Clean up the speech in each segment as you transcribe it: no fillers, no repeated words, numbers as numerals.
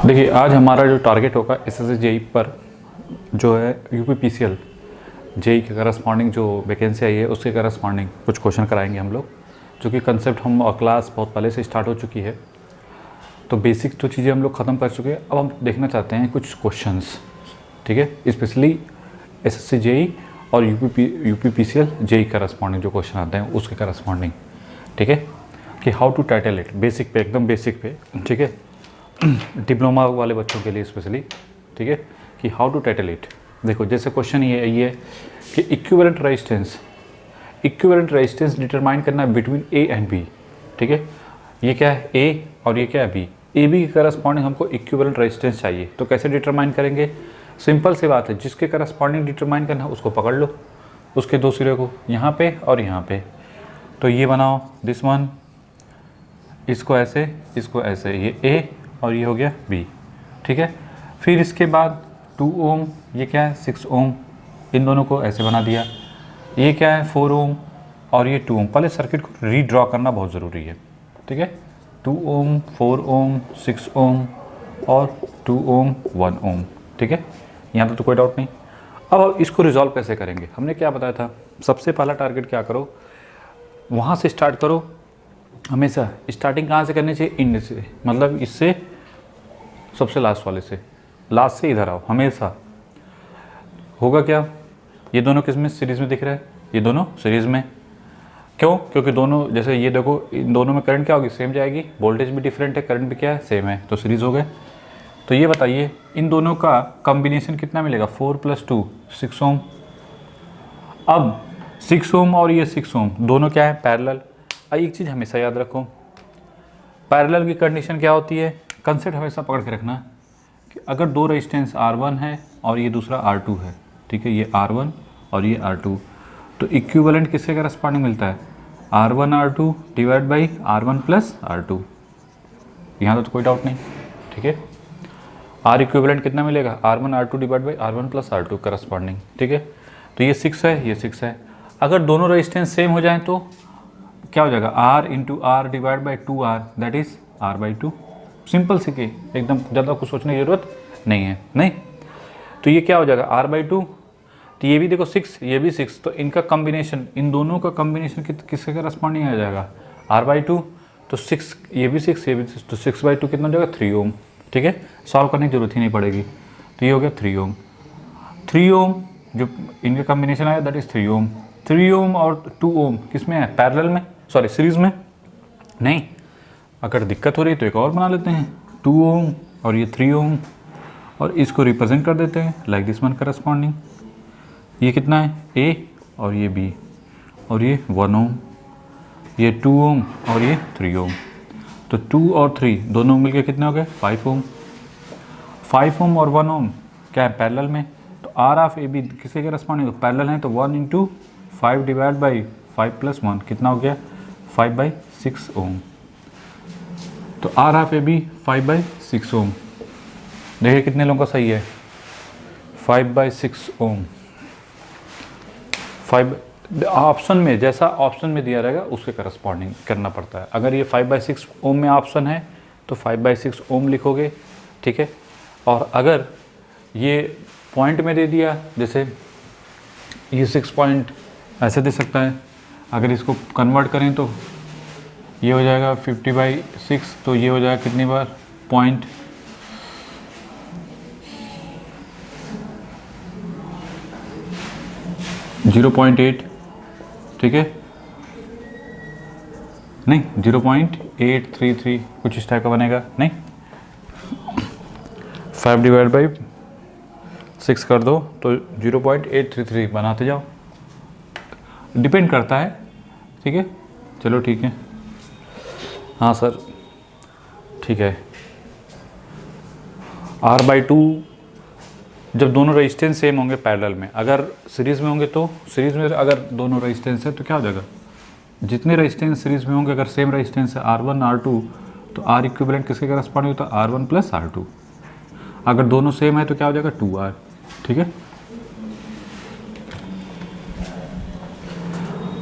देखिए आज हमारा जो टारगेट होगा एसएससी जेई पर जो है यूपीपीसीएल जेई के करस्पॉन्डिंग जो वैकेंसी आई है उसके करस्पॉन्डिंग कुछ क्वेश्चन कराएंगे हम लोग, जो कि कंसेप्ट हम क्लास बहुत पहले से स्टार्ट हो चुकी है। तो बेसिक तो चीज़ें हम लोग ख़त्म कर चुके हैं। अब हम देखना चाहते हैं कुछ क्वेश्चंस, ठीक है, स्पेशली एसएससी जेई और यूपीपीसीएल जेई करस्पॉन्डिंग जो क्वेश्चन आते हैं उसके करस्पॉन्डिंग, ठीक है, कि how to title it, basic पे, एकदम बेसिक पे, ठीक है, डिप्लोमा वाले बच्चों के लिए स्पेशली, ठीक है, कि हाउ टू टाइटल इट। देखो जैसे क्वेश्चन ये है कि इक्विवेलेंट रेजिस्टेंस डिटरमाइन करना है बिटवीन ए एंड बी, ठीक है, ये क्या है ए और ये क्या है बी। ए बी के करस्पॉन्डिंग हमको इक्विवेलेंट रेजिस्टेंस चाहिए, तो कैसे डिटरमाइन करेंगे? सिंपल सी बात है, जिसके करस्पॉन्डिंग डिटरमाइन करना है उसको पकड़ लो, उसके दो सिरे को यहाँ पे और यहाँ पे। तो ये बनाओ दिस वन, इसको ऐसे, ये ए और ये हो गया बी, ठीक है। फिर इसके बाद 2 ओम, ये क्या है 6 ओम, इन दोनों को ऐसे बना दिया। ये क्या है 4 ओम और ये 2 ओम। पहले सर्किट को रीड्रॉ करना बहुत ज़रूरी है, ठीक है। 2 ओम, 4 ओम, 6 ओम और 2 ओम, 1 ओम, ठीक है। यहाँ तो कोई डाउट नहीं। अब इसको रिजॉल्व कैसे करेंगे? हमने क्या बताया था, सबसे पहला टारगेट क्या करो, वहाँ से स्टार्ट करो। हमेशा स्टार्टिंग कहाँ से करनी चाहिए? इंड से, मतलब इससे सबसे लास्ट वाले से, लास्ट से इधर आओ। हमेशा होगा क्या, ये दोनों किस में सीरीज़ में दिख रहा है, ये दोनों सीरीज़ में। क्यों? क्योंकि दोनों, जैसे ये देखो, इन दोनों में करंट क्या होगी, सेम जाएगी, वोल्टेज भी डिफरेंट है, करंट भी क्या है, सेम है, तो सीरीज़ हो गए। तो ये बताइए इन दोनों का कॉम्बिनेशन कितना मिलेगा? 4 + 2 6 ओम। अब 6 ओम और ये 6 ओम दोनों क्या है, पैरेलल। एक चीज़ हमेशा याद रखो, पैरेलल की कंडीशन क्या होती है, कंसेप्ट हमेशा पकड़ के रखना कि अगर दो रेजिस्टेंस R1 है और ये दूसरा R2 है, ठीक है, ये R1 और ये R2, तो इक्विवेलेंट किसके करस्पॉन्डिंग मिलता है? R1 R2 divide by R1 + R2। यहाँ तो कोई डाउट नहीं, ठीक है। R इक्विवेलेंट कितना मिलेगा? R1 R2 divide by R1 + R2 corresponding, ठीक है। तो ये 6 है, ये 6 है। अगर दोनों रेजिस्टेंस सेम हो जाएं तो क्या हो जाएगा? R × R divide by 2R, that is R/2। Simple सी के, एकदम ज़्यादा कुछ सोचने की ज़रूरत नहीं है, नहीं। तो ये क्या हो जाएगा? R/2। तो ये भी देखो 6, ये भी 6, तो इनका कॉम्बिनेशन, इन दोनों का कॉम्बिनेशन किसके करस्पॉन्डिंग आ जाएगा? R/2। तो 6, ये भी 6, ये भी 6, तो 6/2 कितना हो जाएगा? 3 ओम, ठीक है। सॉल्व करने की जरूरत ही नहीं पड़ेगी। तो ये हो गया 3 ओम। 3 ओम जो इनका कॉम्बिनेशन आया दैट इज़ 3 ओम। 3 ओम और 2 ओम किस में है? पैरेलल में, सॉरी सीरीज़ में नहीं। अगर दिक्कत हो रही है तो एक और बना लेते हैं, 2 ओम और ये 3 ओम, और इसको रिप्रेजेंट कर देते हैं लाइक दिस वन करस्पॉन्डिंग। ये कितना है? ए और ये बी, और ये 1 ओम, ये 2 ओम और ये 3 ओम। तो 2 और 3 दोनों मिलके कितने हो गए? 5 ओम। 5 ओम और 1 ओम क्या है? पैरेलल में। तो आर ऑफ ए बी किसके करस्पॉन्डिंग? तो पैरेलल है, तो 1 × 5 डिवाइड बाई 5 + 1 कितना हो गया? 5/6 ओम। तो आर ऑफ ए बी 5/6 ओम। देखिए कितने लोगों का सही है? 5/6 ओम। 5 ऑप्शन में, जैसा ऑप्शन में दिया रहेगा उसके करस्पॉन्डिंग करना पड़ता है। अगर ये 5/6 ओम में ऑप्शन है तो 5/6 ओम लिखोगे, ठीक है। और अगर ये पॉइंट में दे दिया, जैसे ये 6 पॉइंट ऐसे दे सकता है, अगर इसको कन्वर्ट करें तो ये हो जाएगा 50/6, तो ये हो जाएगा कितनी बार? पॉइंट 0.8, ठीक है, नहीं 0.833 कुछ इस टाइप का बनेगा, नहीं 5 डिवाइड बाई 6 कर दो तो 0.833 बनाते जाओ, डिपेंड करता है, ठीक है। चलो ठीक है, हाँ सर ठीक है। R/2 जब दोनों रेजिस्टेंस सेम होंगे पैरेलल में, अगर सीरीज़ में होंगे तो सीरीज़ में, अगर दोनों रेजिस्टेंस है तो क्या हो जाएगा? जितने रेजिस्टेंस सीरीज़ में होंगे, अगर सेम रेजिस्टेंस है R1 R2, तो R इक्विवेलेंट किसके करस्पॉन्डिंग होता है? R1 + R2। अगर दोनों सेम है तो क्या हो जाएगा? 2R, ठीक है।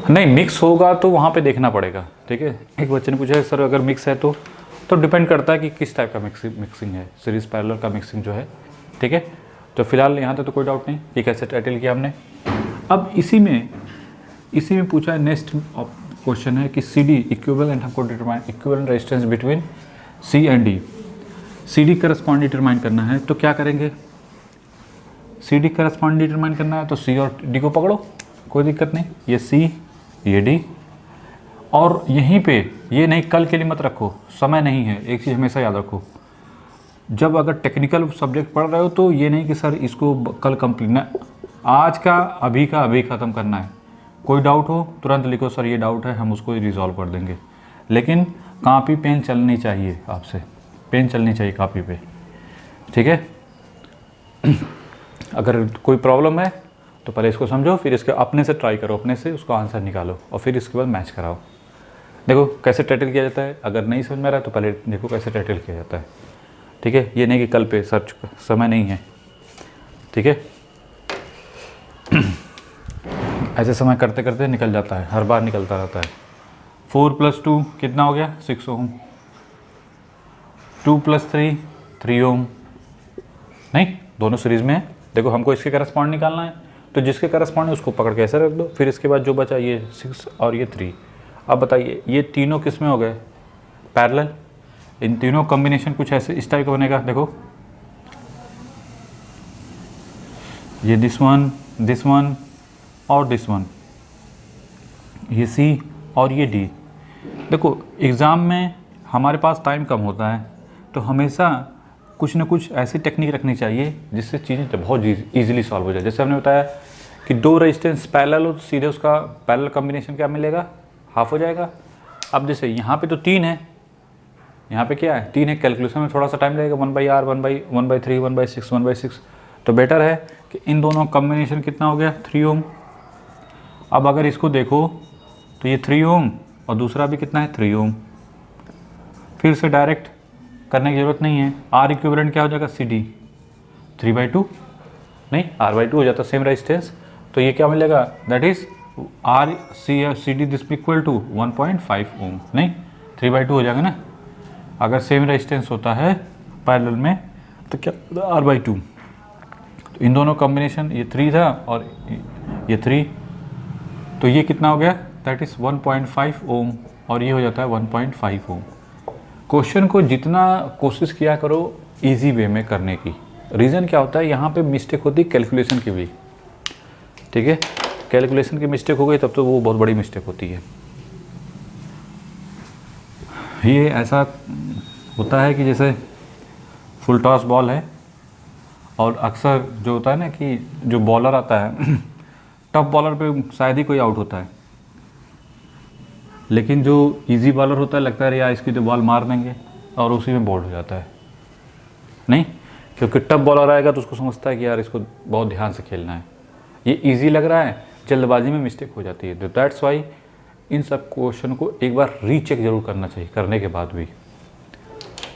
नहीं मिक्स होगा तो वहाँ पे देखना पड़ेगा, ठीक है। एक बच्चे ने पूछा सर अगर मिक्स है तो तो डिपेंड करता है कि किस टाइप का मिक्सिंग है, सीरीज़ पैरेलल का मिक्सिंग जो है, ठीक है। तो फिलहाल यहाँ तक तो कोई डाउट नहीं कि कैसे टाइटल किया हमने। अब इसी में पूछा है, नेक्स्ट क्वेश्चन है कि सी डी इक्विवेलेंट, हमको determine equivalent resistance between C and D, C D correspond determine करना है। तो क्या करेंगे, सी डी करस्पॉन्ड डिटरमाइन करना है तो सी और डी को पकड़ो, कोई दिक्कत नहीं, ये सी ये डी। और यहीं पे ये नहीं, कल के लिए मत रखो, समय नहीं है, एक चीज़ हमेशा याद रखो, जब अगर टेक्निकल सब्जेक्ट पढ़ रहे हो तो ये नहीं कि सर इसको कल कंप्लीट ना, आज का अभी ख़त्म करना है। कोई डाउट हो तुरंत लिखो, सर ये डाउट है, हम उसको रिजॉल्व कर देंगे। लेकिन कॉपी पेन चलनी चाहिए, आपसे पेन चलनी चाहिए कॉपी पे, ठीक है। अगर कोई प्रॉब्लम है तो पहले इसको समझो, फिर इसके अपने से ट्राई करो, अपने से उसको आंसर निकालो और फिर इसके बाद मैच कराओ। देखो कैसे टाइटल किया जाता है, अगर नहीं समझ में आ रहा है तो पहले देखो कैसे टाइटल किया जाता है, ठीक है। ये नहीं कि कल पे सर्च, समय नहीं है, ठीक है। ऐसे समय करते करते निकल जाता है, हर बार निकलता रहता है। 4 + 2 कितना हो गया, 6 ओम। 2 + 3 3 ओम, नहीं दोनों सीरीज़ में है। देखो हमको इसके करस्पॉन्ड निकालना है, तो जिसके करस्पॉन्ड है उसको पकड़ के ऐसे रख दो, फिर इसके बाद जो बचा ये 6 और ये 3। अब बताइए ये तीनों किस में हो गए, पैरेलल। इन तीनों कॉम्बिनेशन कुछ ऐसे इस टाइप का बनेगा। देखो ये दिस वन और दिस वन, ये सी और ये डी। देखो एग्ज़ाम में हमारे पास टाइम कम होता है, तो हमेशा कुछ ना कुछ ऐसी टेक्निक रखनी चाहिए जिससे चीज़ें बहुत ईजिली सॉल्व हो जाए। जैसे हमने बताया कि 2 रेजिस्टेंस पैरेलल हो तो सीधे उसका पैरेलल कॉम्बिनेशन क्या मिलेगा, हाफ हो जाएगा। अब जैसे यहाँ पे तो 3 है, यहाँ पे क्या है 3 है, कैलकुलेशन में थोड़ा सा टाइम लगेगा, 1/r 1/3 1/6 1/6। तो बेटर है कि इन दोनों कॉम्बिनेशन कितना हो गया 3 ओम। अब अगर इसको देखो तो ये 3 ओम और दूसरा भी कितना है 3 ओम। फिर से डायरेक्ट करने की ज़रूरत नहीं है, आर इक्विवेलेंट क्या हो जाएगा सी डी 3/2, नहीं r/2 हो जाता सेम रेजिस्टेंस। तो ये क्या मिलेगा, that is R C D this equal to 1.5 ohm, नहीं 3/2 हो जाएगा ना। अगर सेम रेजिस्टेंस होता है पैरेलल में तो क्या r/2। तो इन दोनों कॉम्बिनेशन ये 3 था और ये 3, तो ये कितना हो गया, दैट इज़ 1.5 ओम और ये हो जाता है 1.5 ओम। क्वेश्चन को जितना कोशिश किया करो इजी वे में करने की। रीज़न क्या होता है, यहाँ पे मिस्टेक होती है कैलकुलेशन की भी, ठीक है। कैलकुलेशन की मिस्टेक हो गई तब तो वो बहुत बड़ी मिस्टेक होती है। ये ऐसा होता है कि जैसे फुल टॉस बॉल है और अक्सर जो होता है ना कि जो बॉलर आता है टफ बॉलर पे शायद ही कोई आउट होता है, लेकिन जो इजी बॉलर होता है लगता है यार इसकी तो बॉल मार देंगे और उसी में बोल्ड हो जाता है। नहीं, क्योंकि टफ बॉलर आएगा तो उसको समझता है कि यार इसको बहुत ध्यान से खेलना है, ये इजी लग रहा है, जल्दबाजी में मिस्टेक हो जाती है। तो दैट्स वाई इन सब क्वेश्चन को एक बार रीचेक जरूर करना चाहिए, करने के बाद भी,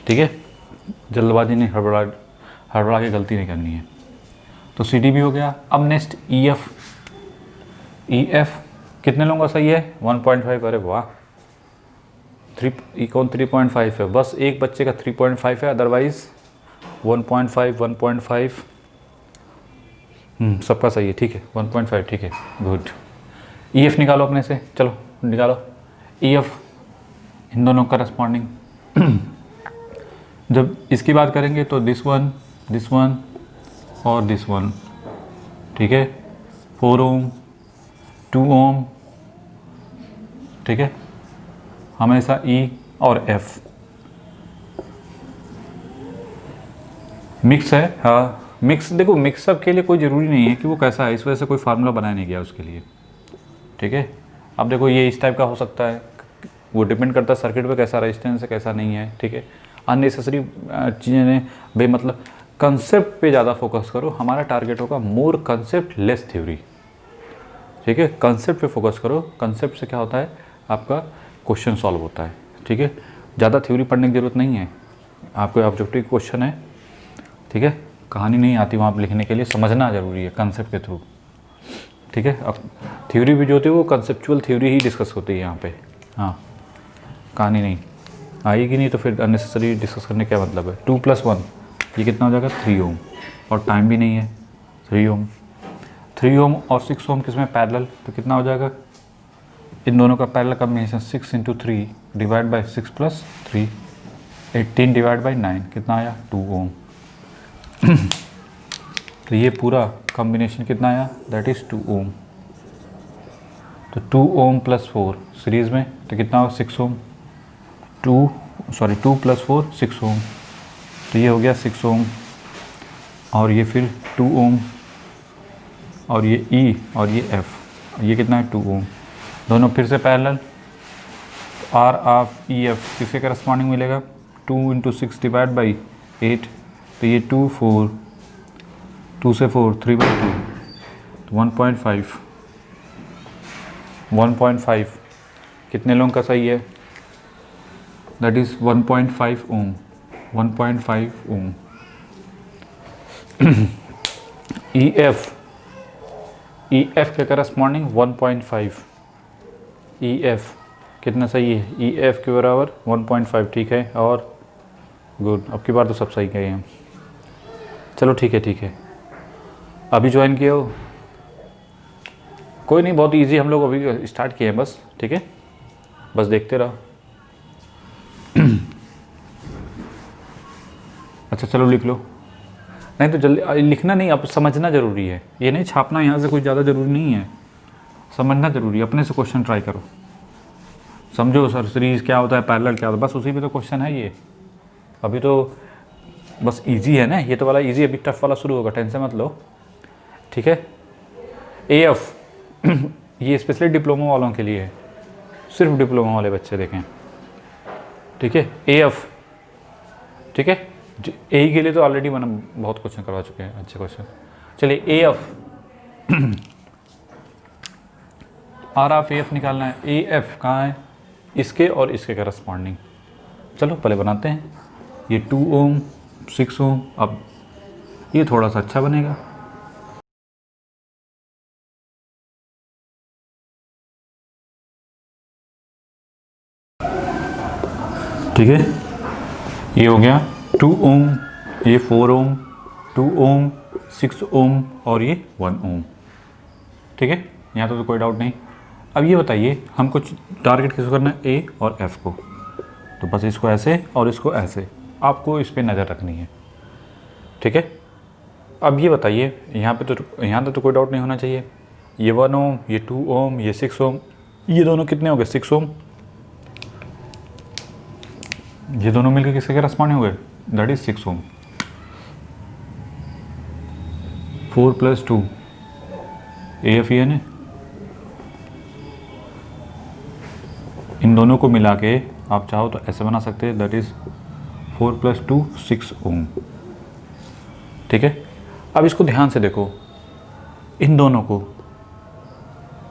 ठीक है। जल्दबाजी नहीं, हड़बड़ा के गलती नहीं करनी है। तो सी डी भी हो गया। अब नेक्स्ट ई एफ कितने लोगों का सही है 1.5। अरे वाह, 3.5 है, बस एक बच्चे का 3.5 है, अदरवाइज 1.5 1.5 सबका सही है, ठीक है 1.5, ठीक है गुड। ई एफ निकालो अपने से, चलो निकालो ई एफ, इन दोनों करस्पॉन्डिंग। जब इसकी बात करेंगे तो दिस वन और दिस वन, ठीक है 4 ओम 2 ओम, ठीक है। हमेशा ई और एफ मिक्स है, हाँ मिक्स। देखो मिक्सअप के लिए कोई ज़रूरी नहीं है कि वो कैसा है, इस वजह से कोई फार्मूला बनाया नहीं गया उसके लिए, ठीक है। अब देखो ये इस टाइप का हो सकता है, वो डिपेंड करता है सर्किट पे कैसा रेजिस्टेंस है कैसा नहीं है, ठीक है। अननेसेसरी चीज़ें ने भाई, मतलब कंसेप्ट पे ज़्यादा फोकस करो। हमारा टारगेट होगा मोर कंसेप्ट लेस थ्योरी, ठीक है। कंसेप्ट पे फोकस करो, कंसेप्ट से क्या होता है आपका क्वेश्चन सॉल्व होता है, ठीक है। ज़्यादा थ्योरी पढ़ने की ज़रूरत नहीं है, आपको ऑब्जेक्टिव क्वेश्चन है, ठीक है। कहानी नहीं आती वहाँ पर लिखने के लिए, समझना ज़रूरी है कंसेप्ट के थ्रू, ठीक है। अब थ्योरी भी जो होती है वो कंसेप्चुअल थ्योरी ही डिस्कस होती है यहाँ पे, हाँ कहानी नहीं। आएगी नहीं तो फिर अननेसेसरी डिस्कस करने क्या मतलब है। 2 + 1 ये कितना हो जाएगा 3 ओम, और टाइम भी नहीं है 3 ओम। 3 ओम और 6 ओम किसमें पैरेलल, तो कितना हो जाएगा इन दोनों का parallel combination 6 × 3 divide by 6 + 3 18 divide by 9 कितना आया 2 ओम। तो ये पूरा कॉम्बिनेशन कितना आया दैट इज़ 2 ओम। तो 2 ओम + 4 सीरीज़ में तो कितना होगा 6 ओम। 2 + 4 6 ओम, तो ये हो गया 6 ओम। और ये फिर 2 ओम, और ये E और ये F, ये कितना है 2 ओम। दोनों फिर से पैरेलल। R ऑफ EF किसके करस्पॉन्डिंग मिलेगा 2 × 6 डिवाइड बाई 8, तो ये 2 4 2 से 4 3/2 तो 1.5 कितने लोगों का सही है that is 1.5 ohm. 1.5 ohm. EF के करस्पॉन्डिंग 1.5। EF कितना सही है EF के बराबर 1.5, ठीक है। और गुड, अब की बार तो सब सही कहे हैं। चलो ठीक है। अभी ज्वाइन किया हो कोई नहीं, बहुत इजी, हम लोग अभी स्टार्ट किए हैं बस, ठीक है। बस देखते रहो। अच्छा चलो लिख लो, नहीं तो जल्दी लिखना नहीं, अब समझना ज़रूरी है। ये नहीं छापना यहाँ से कुछ ज़्यादा ज़रूरी नहीं है, समझना ज़रूरी है। अपने से क्वेश्चन ट्राई करो, समझो सर सीरीज़ क्या होता है, पैरेलल क्या होता है, बस उसी पे तो क्वेश्चन है ये। अभी तो बस इजी है ना, ये तो वाला इजी, अभी टफ वाला शुरू होगा, टेंशन मत लो, ठीक है। AF ये स्पेशली डिप्लोमा वालों के लिए है, सिर्फ डिप्लोमा वाले बच्चे देखें, ठीक है। AF ठीक है, AE के लिए तो ऑलरेडी मैंने बहुत क्वेश्चन करवा चुके हैं, अच्छे क्वेश्चन। चलिए AF R ऑफ AF निकालना है। AF कहाँ है, इसके और इसके करस्पॉन्डिंग। चलो पहले बनाते हैं, ये 2 ओम 6 ओम। अब ये थोड़ा सा अच्छा बनेगा, ठीक है। ये हो गया 2 ओम, ये 4 ओम, 2 ओम 6 ओम और ये 1 ओम, ठीक है। यहाँ तो कोई डाउट नहीं। अब ये बताइए हमको टारगेट किसको करना है, A और F को, तो बस इसको ऐसे और इसको ऐसे, आपको इस पर नज़र रखनी है, ठीक है। अब ये बताइए यहाँ पे तो कोई डाउट नहीं होना चाहिए। ये 1 ओम, ये 2 ओम, ये 6 ओम, ये दोनों कितने हो गए 6 ओम। ये दोनों मिलकर किसके करस्पॉन्डिंग हो गए दैट इज 6 ओम। 4 + 2 AF है ना, इन दोनों को मिला के आप चाहो तो ऐसे बना सकते हैं दैट इज 4 + 2 6 ओम, ठीक है। अब इसको ध्यान से देखो, इन दोनों को,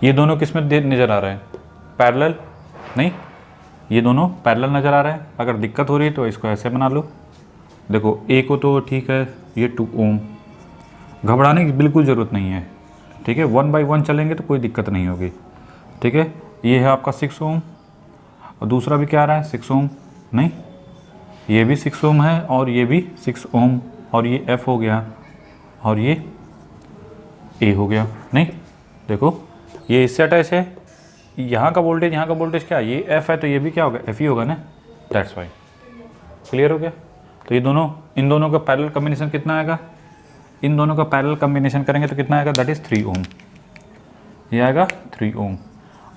ये दोनों किस में नज़र आ रहे हैं, पैरेलल नहीं, ये दोनों पैरेलल नज़र आ रहे हैं। अगर दिक्कत हो रही है तो इसको ऐसे बना लो। देखो A को तो ठीक है, ये 2 ओम, घबराने की बिल्कुल ज़रूरत नहीं है, ठीक है। 1 बाई 1 चलेंगे तो कोई दिक्कत नहीं होगी, ठीक है। ये है आपका 6 ओम, और दूसरा भी क्या आ रहा है 6 ओम, नहीं ये भी 6 ओम है और ये भी 6 ओम, और ये F हो गया और ये A हो गया। नहीं देखो ये इससे अटैच है, यहाँ का वोल्टेज क्या है, ये F है तो ये भी क्या होगा F ही होगा ना, दैट्स वाई। क्लियर हो गया। तो ये दोनों, इन दोनों का पैरेलल कॉम्बिनेशन कितना आएगा, इन दोनों का पैरेलल कॉम्बिनेशन करेंगे तो कितना आएगा दैट इज़ 3 ओम। ये आएगा 3 ओम,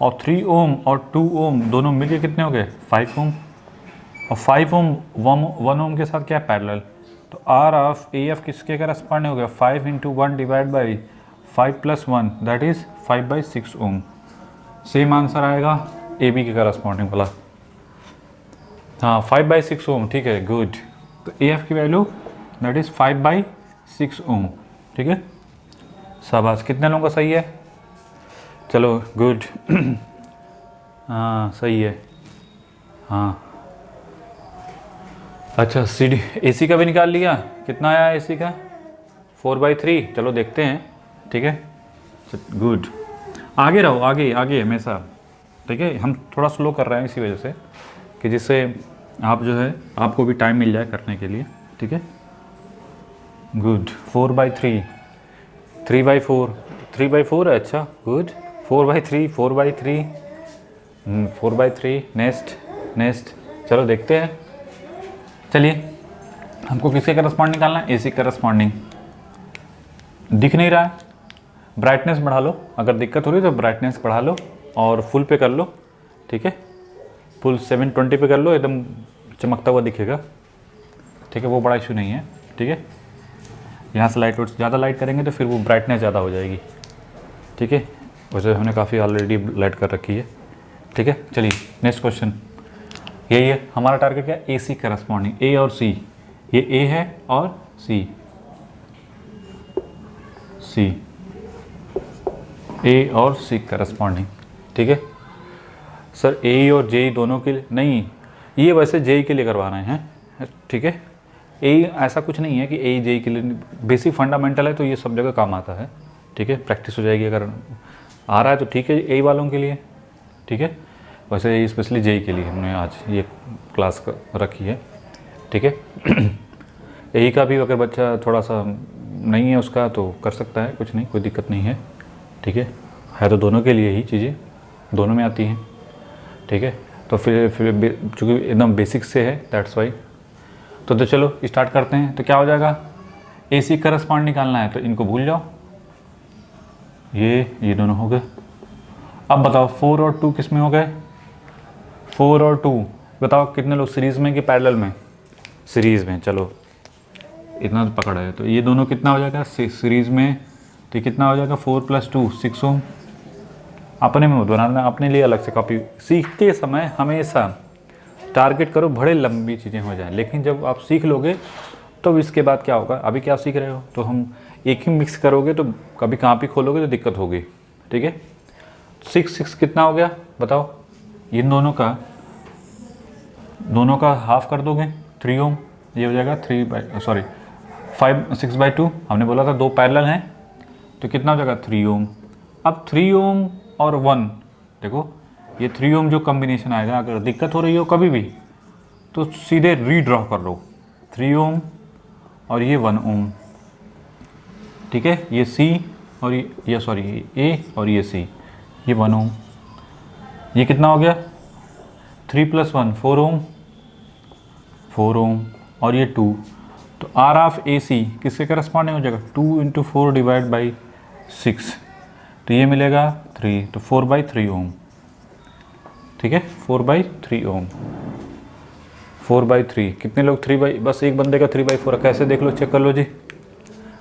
और 3 ओम और 2 ओम दोनों मिलके कितने हो गए 5 ओम, और 5 ओम 1 ओम के साथ क्या है पैरेलल, तो R ऑफ AF किसके करस्पॉन्डिंग हो गया 5 × 1 divide by 5 + 1 that is 5/6 ohm. Same answer आएगा AB के करस्पॉन्डिंग वाला, हाँ 5/6 ओम, ठीक है गुड। तो AF की वैल्यू दैट इज़ 5/6 ओम, ठीक है। शाबाश, कितने लोगों का सही है, चलो गुड। हाँ सही है, हाँ अच्छा। AC का भी निकाल लिया, कितना आया AC का 4/3। चलो देखते हैं, ठीक है गुड। आगे रहो, आगे हमेशा, ठीक है। हम थोड़ा स्लो कर रहे हैं इसी वजह से कि जिससे आप जो है आपको भी टाइम मिल जाए करने के लिए, ठीक है। गुड, 4/3, 3/4, 3/4 है, अच्छा गुड। 4/3, 4/3, 4/3, next next. चलो देखते हैं। चलिए हमको किसके करस्पॉन्डिंग निकालना है, AC करस्पॉन्डिंग। दिख नहीं रहा है, ब्राइटनेस बढ़ा लो, अगर दिक्कत हो रही है तो ब्राइटनेस बढ़ा लो और फुल पे कर लो, ठीक है। फुल 720 पे कर लो, एकदम चमकता हुआ दिखेगा, ठीक है। वो बड़ा इशू नहीं है, ठीक है। यहाँ से लाइट ज़्यादा लाइट करेंगे तो फिर वो ब्राइटनेस ज़्यादा हो जाएगी, ठीक है। वैसे हमने काफ़ी ऑलरेडी लाइट कर रखी है, ठीक है। चलिए नेक्स्ट क्वेश्चन, यही है हमारा टारगेट क्या है, AC करस्पॉन्डिंग, A और C, ये A है और C, A और C करस्पॉन्डिंग, ठीक है। सर A और J दोनों के लिए नहीं, ये वैसे J के लिए करवा रहे हैं, ठीक है। A ऐसा कुछ नहीं है कि A J के लिए, बेसिक फंडामेंटल है तो ये सब जगह काम आता है, ठीक है। प्रैक्टिस हो जाएगी, अगर आ रहा है तो ठीक है A वालों के लिए, ठीक है। वैसे स्पेशली J के लिए हमने आज ये क्लास रखी है, ठीक है। A का भी अगर बच्चा थोड़ा सा नहीं है उसका तो कर सकता है, कुछ नहीं, कोई दिक्कत नहीं है, ठीक है तो दोनों के लिए ही चीज़ें दोनों में आती हैं, ठीक है। तो फिर चूँकि एकदम बेसिक से है दैट्स वाई। तो चलो स्टार्ट करते हैं। तो क्या हो जाएगा, AC करस्पॉन्ड निकालना है तो इनको भूल जाओ, ये दोनों हो गए। अब बताओ 4 और 2 किस में हो गए, 4 और 2 बताओ कितने लोग सीरीज़ में कि पैरेलल में, सीरीज़ में, चलो इतना तो पकड़ा है। तो ये दोनों कितना हो जाएगा सीरीज़ में, तो ये कितना हो जाएगा 4 + 2 6 ओम। अपने में मत बनाना, अपने लिए अलग से कॉपी। सीखते समय हमेशा टारगेट करो बड़े लंबी चीज़ें हो जाएं, लेकिन जब आप सीख लोगे तो इसके बाद क्या होगा, अभी क्या सीख रहे हो तो हम एक ही मिक्स करोगे तो कभी कॉपी खोलोगे तो दिक्कत होगी, ठीक है। 6 कितना हो गया बताओ, इन दोनों का हाफ कर दोगे 3 ओम, ये हो जाएगा 6/2। हमने बोला था 2 पैरेलल हैं तो कितना हो जाएगा 3 ओम। अब 3 ओम और 1, देखो ये 3 ओम जो कॉम्बिनेशन आएगा, अगर दिक्कत हो रही हो कभी भी तो सीधे रीड्रॉ कर लो, 3 ओम और ये 1 ओम, ठीक है। ये C और ये सॉरी A और ये C, ये 1 ओम। ये कितना हो गया 3 + 1 4 ओम और ये 2, तो R ऑफ AC किसके करस्पॉन्डिंग हो जाएगा 2 × 4 / 6, तो ये मिलेगा 3, तो 4/3 ओम, ठीक है। 4/3 ओम, 4/3 कितने लोग बस एक बंदे का 3/4 है, कैसे देख लो, चेक कर लो जी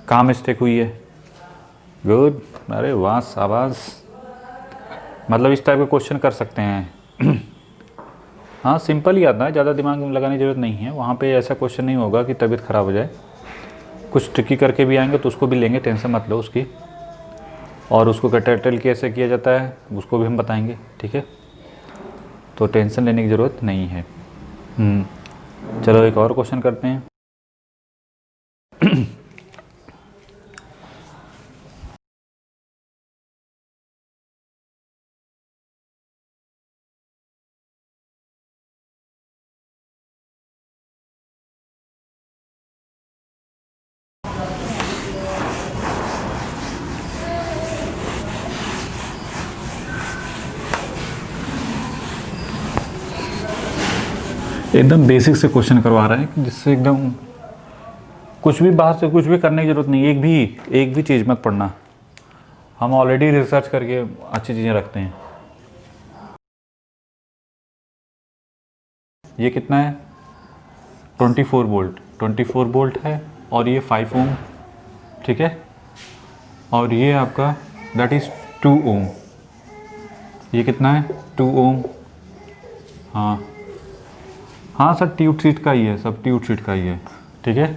कहाँ मिस्टेक हुई है। गुड, अरे वाह शाबाश, मतलब इस टाइप का क्वेश्चन कर सकते हैं। हाँ सिंपल ही आता है, ज़्यादा दिमाग लगाने की ज़रूरत नहीं है, वहाँ पे ऐसा क्वेश्चन नहीं होगा कि तबीयत ख़राब हो जाए। कुछ ट्रिकी करके भी आएंगे तो उसको भी लेंगे, टेंशन मत लो उसकी, और उसको कैटेटल कैसे किया जाता है उसको भी हम बताएंगे, ठीक है। तो टेंशन लेने की ज़रूरत नहीं है। चलो एक और क्वेश्चन करते हैं। एकदम बेसिक से क्वेश्चन करवा रहे हैं जिससे एकदम कुछ भी बाहर से कुछ भी करने की ज़रूरत नहीं, एक भी चीज़ मत पढ़ना, हम ऑलरेडी रिसर्च करके अच्छी चीज़ें रखते हैं। ये कितना है 24 वोल्ट, 24 वोल्ट है और ये 5 ओम, ठीक है। और ये आपका दैट इज़ 2 ओम, ये कितना है 2 ओम। हाँ सर ट्यूब शीट का ही है, सब ट्यूब शीट का ही है, ठीक है।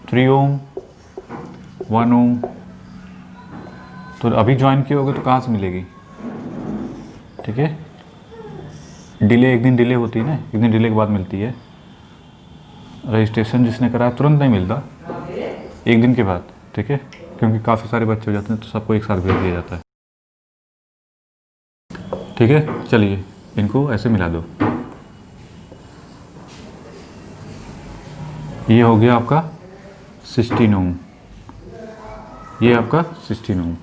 3 ओम 1 ओम, तो अभी ज्वाइन किए होगे तो कहाँ से मिलेगी, ठीक है। डिले, एक दिन डिले होती है ना, एक दिन डिले के बाद मिलती है। रजिस्ट्रेशन जिसने कराया तुरंत नहीं मिलता, एक दिन के बाद, ठीक है, क्योंकि काफ़ी सारे बच्चे हो जाते हैं तो सबको एक साथ भेज दिया जाता है, ठीक है। चलिए इनको ऐसे मिला दो, ये हो गया आपका 16 ओम, ये आपका 16 ओम।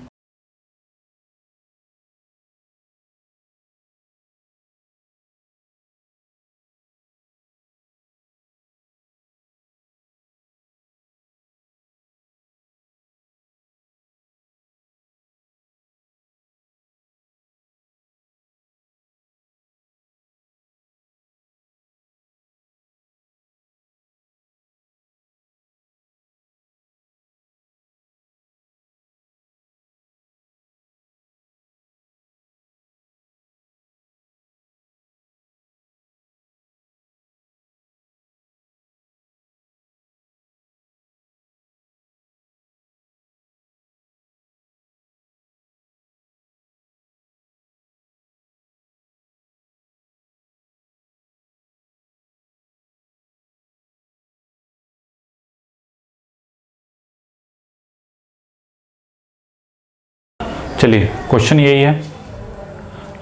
चलिए क्वेश्चन यही है,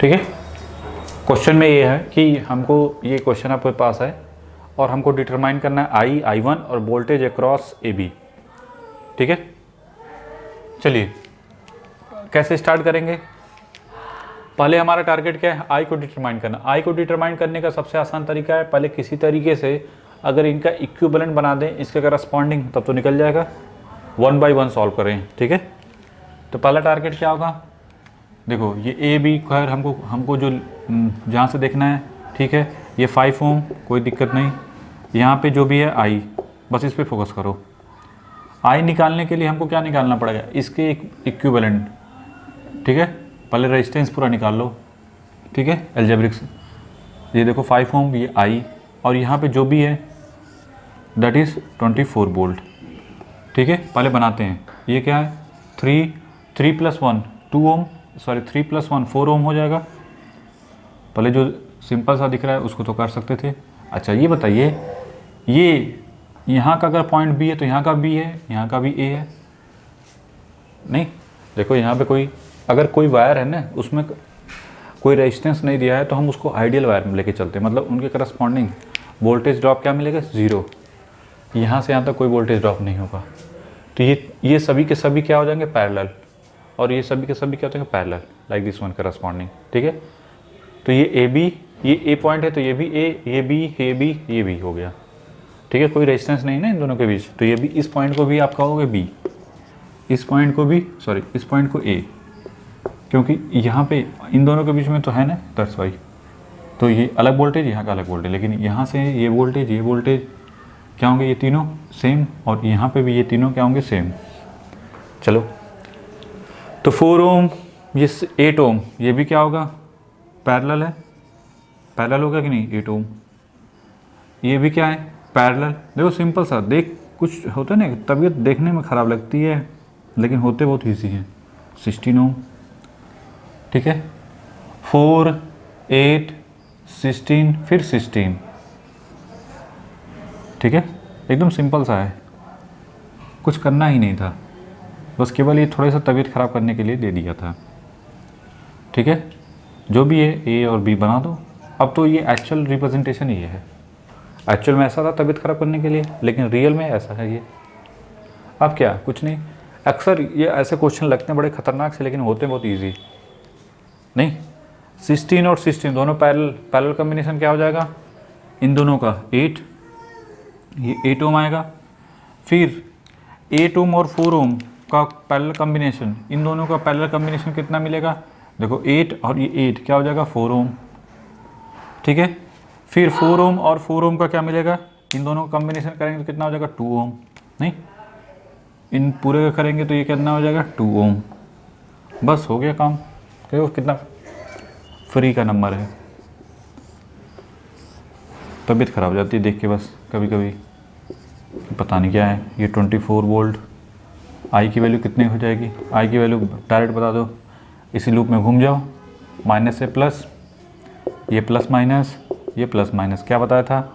ठीक है। क्वेश्चन में ये है कि हमको ये क्वेश्चन आपके पास है और हमको डिटरमाइन करना है आई, I1 और वोल्टेज अक्रॉस AB, ठीक है। चलिए कैसे स्टार्ट करेंगे। पहले हमारा टारगेट क्या है, आई को डिटरमाइन करना। आई को डिटरमाइन करने का सबसे आसान तरीका है, पहले किसी तरीके से अगर इनका इक्विवेलेंट बना दें इसके करस्पॉन्डिंग, तब तो निकल जाएगा। 1 बाय 1 सॉल्व करें, ठीक है। तो पहला टारगेट क्या होगा, देखो ये ए बी खैर हमको जो जहाँ से देखना है, ठीक है। ये 5 ओम, कोई दिक्कत नहीं। यहाँ पे जो भी है आई, बस इस पर फोकस करो। आई निकालने के लिए हमको क्या निकालना पड़ेगा, इसके इक्विवेलेंट, ठीक है। पहले रेजिस्टेंस पूरा निकाल लो, ठीक है, एल्जेब्रिक्स। ये देखो 5 ओम, ये आई, और यहाँ पे जो भी है दैट इज़ 24 वोल्ट, ठीक है। पहले बनाते हैं, ये क्या है 3 + 1 2 ओम, सॉरी 3 + 1 4 ओम हो जाएगा। पहले जो सिंपल सा दिख रहा है उसको तो कर सकते थे। अच्छा ये बताइए, ये यहाँ का अगर पॉइंट बी है तो यहाँ का बी है, यहाँ का भी ए है, नहीं। देखो यहाँ पे कोई अगर कोई वायर है ना, उसमें कोई रेजिस्टेंस नहीं दिया है तो हम उसको आइडियल वायर में लेके चलते हैं, मतलब उनके करस्पॉन्डिंग वोल्टेज ड्रॉप क्या मिलेगा, 0। यहाँ से यहाँ तक कोई वोल्टेज ड्रॉप नहीं होगा। तो ये सभी के सभी क्या हो जाएंगे, पैरेलल, और ये सभी के सभी क्या होते हैं, parallel, like this one corresponding, ठीक है। तो ये ए बी, ये ए पॉइंट है तो ये भी ए, ये बी, ये बी, ये बी हो गया, ठीक है। कोई रेजिस्टेंस नहीं ना इन दोनों के बीच, तो ये भी इस पॉइंट को भी आप कहोगे बी, इस पॉइंट को भी, सॉरी इस पॉइंट को ए, क्योंकि यहाँ पे इन दोनों के बीच में तो है ना, दैट्स वाई। तो ये अलग वोल्टेज, यहाँ का अलग वोल्टेज, लेकिन यहाँ से ये वोल्टेज क्या होंगे, ये तीनों सेम, और यहाँ पे भी ये तीनों क्या होंगे, सेम। चलो तो 4 ओम, ये 8 ओम, ये भी क्या होगा, पैरेलल है, पैरेलल होगा कि नहीं, 8 ओम, ये भी क्या है, पैरेलल। देखो सिंपल सा, देख कुछ होता है ना, तबीयत देखने में ख़राब लगती है लेकिन होते बहुत ईजी हैं। 16 ओम, ठीक है। 4 8 16 फिर 16, ठीक है। एकदम सिंपल सा है, कुछ करना ही नहीं था, बस केवल ये थोड़ा सा तबीयत ख़राब करने के लिए दे दिया था, ठीक है। जो भी है ए और बी बना दो। अब तो ये एक्चुअल रिप्रेजेंटेशन ये है, एक्चुअल में ऐसा था तबीयत ख़राब करने के लिए, लेकिन रियल में ऐसा है ये। अब क्या, कुछ नहीं। अक्सर ये ऐसे क्वेश्चन लगते हैं बड़े ख़तरनाक से, लेकिन होते हैं बहुत ईजी, नहीं। 16 और 16 दोनों पैरेलल कॉम्बिनेशन क्या हो जाएगा, इन दोनों का 8, ये 8 ओम आएगा। फिर 8 ओम और 4 ओम का पैरेलल कॉम्बिनेशन, इन दोनों का पैरेलल कॉम्बिनेशन कितना मिलेगा, देखो 8 और ये 8 क्या हो जाएगा, 4 ओम, ठीक है। फिर 4 ओम और 4 ओम का क्या मिलेगा, इन दोनों का कॉम्बिनेशन करेंगे तो कितना हो जाएगा, 2 ओम, नहीं। इन पूरे का करेंगे तो ये कितना हो जाएगा, 2 ओम। बस हो गया काम। देखो कितना फ्री का नंबर है। तबीयत ख़राब हो जाती है देख के, बस कभी कभी पता नहीं क्या है। ये 24 वोल्ट, आई की वैल्यू कितनी हो जाएगी, आई की वैल्यू डायरेक्ट बता दो, इसी लूप में घूम जाओ, माइनस से प्लस, ये प्लस माइनस, ये प्लस माइनस, क्या बताया था।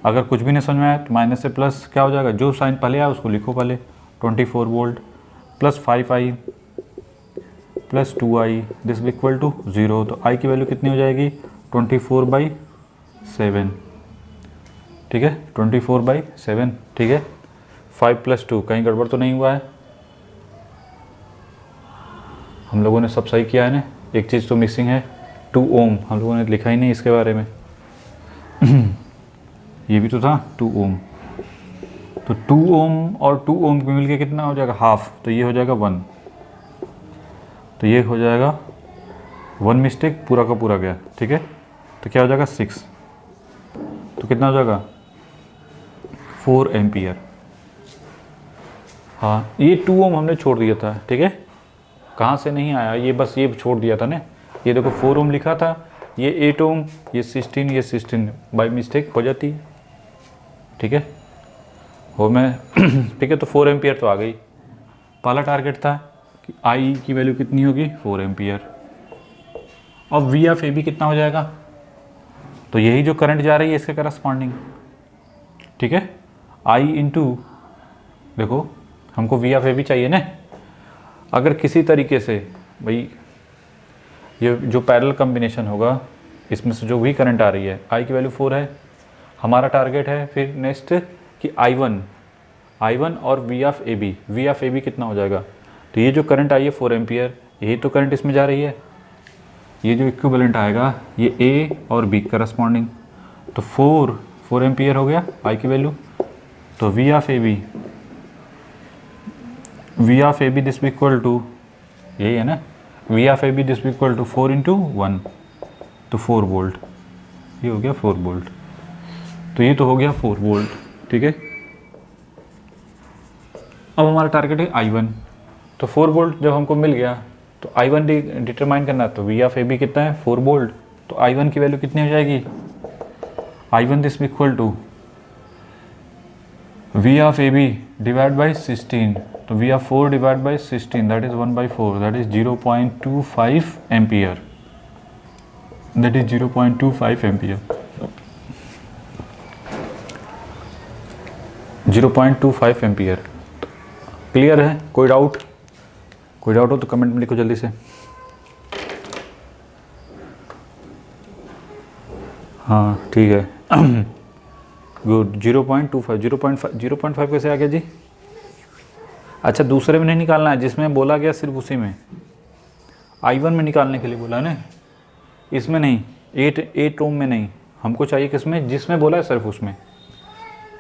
अगर कुछ भी नहीं समझ में आया तो माइनस से प्लस क्या हो जाएगा, जो साइन पहले आया उसको लिखो पहले। 24 volt plus 5i plus 2i this equal to 0। तो आई की वैल्यू कितनी हो जाएगी, 24/7, ठीक है, 24/7, ठीक है। 5 + 2, कहीं गड़बड़ तो नहीं हुआ है? हम लोगों ने सब सही किया है ना। एक चीज़ तो मिसिंग है, 2 ओम, हम लोगों ने लिखा ही नहीं इसके बारे में। ये भी तो था 2 ओम, तो 2 ओम और 2 ओम को मिलके कितना हो जाएगा? हाफ, तो ये हो जाएगा 1, तो ये हो जाएगा 1 मिस्टेक, पूरा का पूरा गया, ठीक है। तो क्या हो जाएगा? 6, तो कितना हो जाएगा? 4 एम्पियर। हाँ, ये 2 ओम हमने छोड़ दिया था, ठीक है। कहाँ से नहीं आया ये, बस ये छोड़ दिया था ना। ये देखो 4 ओम लिखा था, ये 8 ओम, ये 16, ये 16 बाई मिस्टेक हो जाती है, ठीक है। हो मैं ठीक है, तो 4 एम्पियर तो आ गई। पहला टारगेट था कि आई की वैल्यू कितनी होगी? 4 एम्पियर। और वी ऑफ ए बी कितना हो जाएगा? तो यही जो करंट जा रही है इसके करस्पॉन्डिंग, ठीक है। आई इंटू, देखो हमको वी ऑफ ए बी चाहिए ना। अगर किसी तरीके से भाई ये जो पैरेलल कॉम्बिनेशन होगा, इसमें से जो भी करंट आ रही है, आई की वैल्यू 4 है, हमारा टारगेट है फिर नेक्स्ट कि I1 और वी ऑफ ए बी कितना हो जाएगा? तो ये जो करंट आई है 4 एम्पियर, यही तो करंट इसमें जा रही है। ये जो इक्विवेलेंट आएगा ये ए और बी करस्पॉन्डिंग, तो 4 एम्पियर हो गया आई की वैल्यू। तो V of A B this equal to, यही है ना, V of A B this equal to 4 × 1, तो 4 वोल्ट, ये हो गया 4 वोल्ट। तो ये तो हो गया 4 वोल्ट, ठीक है। अब हमारा टारगेट है I1, तो 4 वोल्ट जब हमको मिल गया तो I1 डिटरमाइन करना है। तो वी ऑफ ए बी कितना है? 4 वोल्ट, तो I1 की वैल्यू कितनी हो जाएगी? I1 this equal to V of A B divide by 16, तो V of 4 divide by 16 that is 1/4, that is 0.25 ampere, that is 0.25 ampere, 0.25 ampere. Clear है? कोई डाउट हो तो कमेंट में लिखो जल्दी से। हाँ ठीक है, गुड। 0.25 कैसे आ गया जी? अच्छा, दूसरे में नहीं निकालना है, जिसमें बोला गया सिर्फ उसी में, I1 में निकालने के लिए बोला ना, इसमें नहीं, 8 ओम में नहीं, हमको चाहिए किसमें? जिसमें बोला है सिर्फ उसमें,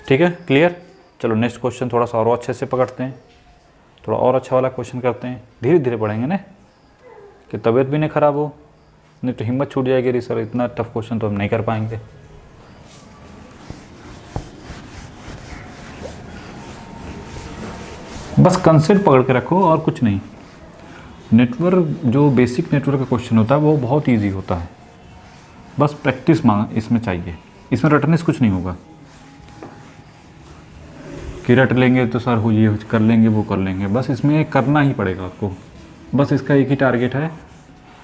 ठीक है। क्लियर? चलो नेक्स्ट क्वेश्चन थोड़ा सा और अच्छे से पकड़ते हैं, थोड़ा और अच्छा वाला क्वेश्चन करते हैं, धीरे धीरे पढ़ेंगे ना, कि तबीयत भी नहीं ख़राब हो, नहीं तो हिम्मत छूट जाएगी। अरे सर इतना टफ क्वेश्चन तो हम नहीं कर पाएंगे। बस कंसेप्ट पकड़ के रखो और कुछ नहीं। नेटवर्क, जो बेसिक नेटवर्क का क्वेश्चन होता है वो बहुत इजी होता है, बस प्रैक्टिस इसमें चाहिए। इसमें रटने से कुछ नहीं होगा कि रट लेंगे तो सर हो ये कर लेंगे वो कर लेंगे, बस इसमें करना ही पड़ेगा आपको। बस इसका एक ही टारगेट है,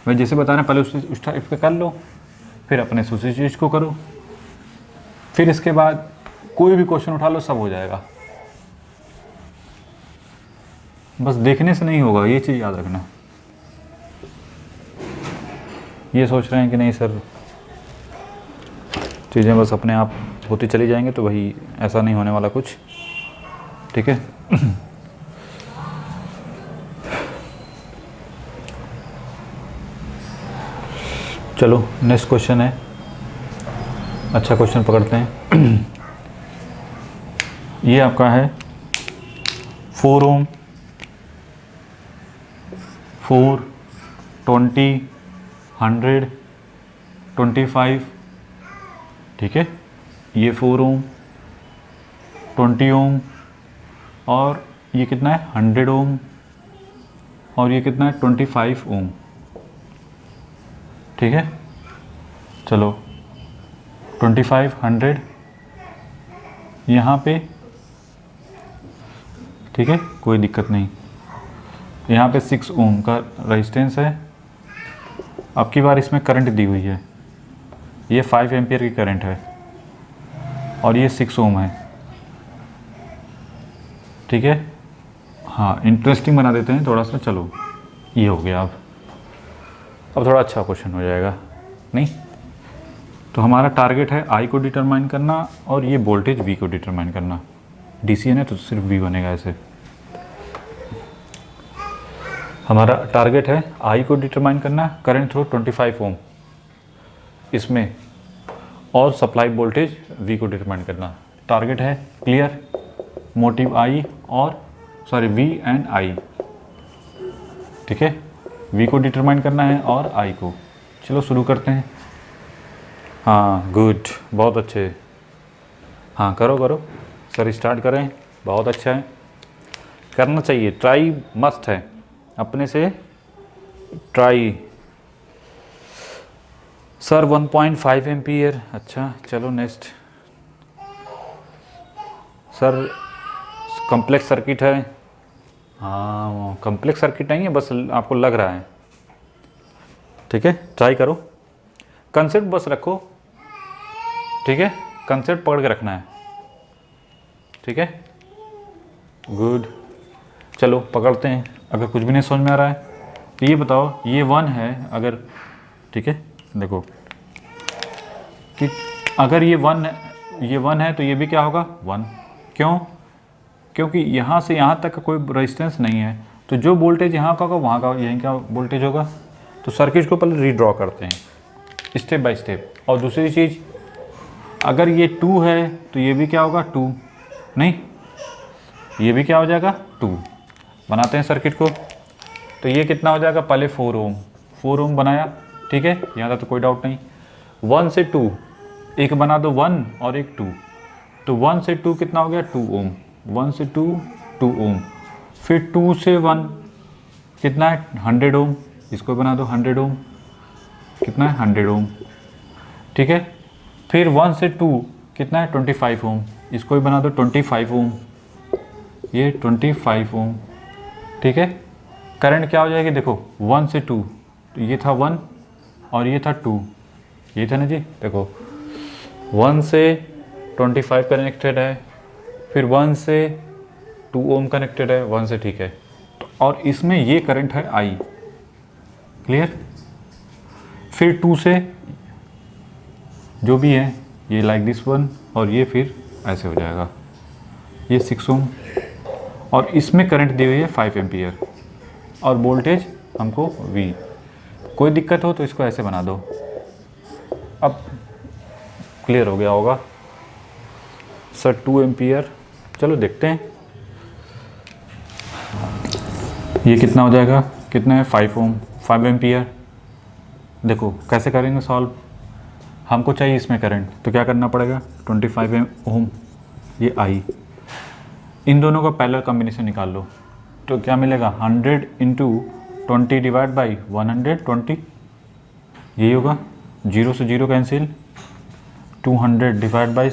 मैं जैसे बता रहे हैं, पहले उस टाइप का कर लो, फिर अपने से उसी चीज़ को करो, फिर इसके बाद कोई भी क्वेश्चन उठा लो, सब हो जाएगा। बस देखने से नहीं होगा, ये चीज़ याद रखना। ये सोच रहे हैं कि नहीं सर चीज़ें बस अपने आप होती चली जाएंगे, तो वही ऐसा नहीं होने वाला कुछ, ठीक है। चलो नेक्स्ट क्वेश्चन है, अच्छा क्वेश्चन पकड़ते हैं। ये आपका है 4 ओम, 4, 20, 100, 25, ठीक है। ये 4 ओम, 20 ओम, और ये कितना है? 100 ओम, और ये कितना है? 25 ओम, ठीक है। चलो 25, 100 यहाँ पे, ठीक है, कोई दिक्कत नहीं। यहाँ पे 6 ओम का रेजिस्टेंस है। अब की बार इसमें करंट दी हुई है, ये 5 एम्पियर की करंट है, और ये 6 ओम है, ठीक है। हाँ, इंटरेस्टिंग बना देते हैं थोड़ा सा। चलो ये हो गया। अब थोड़ा अच्छा क्वेश्चन हो जाएगा, नहीं? तो हमारा टारगेट है आई को डिटरमाइन करना और ये वोल्टेज वी को डिटरमाइन करना। डीसीएन है तो सिर्फ वी बनेगा ऐसे। हमारा टारगेट है आई को डिटरमाइन करना, करंट थ्रू 25 ओम इसमें, और सप्लाई वोल्टेज वी को डिटरमाइन करना। टारगेट है क्लियर, मोटिव आई और सॉरी वी एंड आई, ठीक है। वी को डिटरमाइन करना है और आई को। चलो शुरू करते हैं। हाँ गुड, बहुत अच्छे। हाँ करो करो सर, स्टार्ट करें। बहुत अच्छा है, करना चाहिए, ट्राई मस्ट है अपने से, ट्राई। सर 1.5 एम्पियर, अच्छा चलो नेक्स्ट। सर कॉम्प्लेक्स सर्किट है। हाँ कॉम्प्लेक्स सर्किट नहीं है, बस आपको लग रहा है, ठीक है। ट्राई करो, कंसेप्ट बस रखो, ठीक है। कंसेप्ट पकड़ के रखना है, ठीक है। गुड, चलो पकड़ते हैं। अगर कुछ भी नहीं समझ में आ रहा है तो ये बताओ, ये 1 है अगर, ठीक है। देखो कि अगर ये 1 है तो ये भी क्या होगा 1। क्यों? क्योंकि यहाँ से यहाँ तक का कोई रेजिस्टेंस नहीं है, तो जो वोल्टेज यहाँ का होगा वहाँ का यहीं का वोल्टेज होगा। तो सर्किट को पहले रीड्रॉ करते हैं स्टेप बाय स्टेप। और दूसरी चीज़, अगर ये 2 है तो ये भी क्या होगा 2, नहीं ये भी क्या हो जाएगा 2। बनाते हैं सर्किट को। तो ये कितना हो जाएगा, पहले 4 ओम बनाया, ठीक है, यहाँ तक तो कोई डाउट नहीं। 1 से 2 एक बना दो, 1 और एक 2, तो 1 से 2 कितना हो गया 2 ओम। 1 से 2 2 ओम, फिर 2 से 1 कितना है 100 ओम, इसको बना दो 100 ओम, कितना है 100 ओम, ठीक है। फिर 1 से 2 कितना है 25 ओम, इसको भी बना दो 25 ओम, ये 25 ओम, ठीक है। करंट क्या हो जाएगी, देखो 1 से 2, तो ये था 1 और ये था 2, ये था ना जी। देखो 1 से 25 कनेक्टेड है, फिर 1 से 2 ओम कनेक्टेड है, 1 से, ठीक है। और इसमें ये करंट है आई, क्लियर। फिर 2 से जो भी है ये लाइक दिस वन, और ये फिर ऐसे हो जाएगा, ये 6 ओम। और इसमें करंट दी हुई है 5 एम्पियर और वोल्टेज हमको V। कोई दिक्कत हो तो इसको ऐसे बना दो। अब क्लियर हो गया होगा सर। 2 एम्पियर, चलो देखते हैं ये कितना हो जाएगा, कितना है 5 ओम, 5 एम्पियर। देखो कैसे करेंगे सॉल्व, हमको चाहिए इसमें करंट, तो क्या करना पड़ेगा 25 ओम ये आई, इन दोनों का पैरेलल कॉम्बिनेशन निकाल लो। तो क्या मिलेगा 100 इंटू 20 डिवाइड बाई 120, यही होगा। 0 से 0 कैंसिल, 200 डिवाइड बाई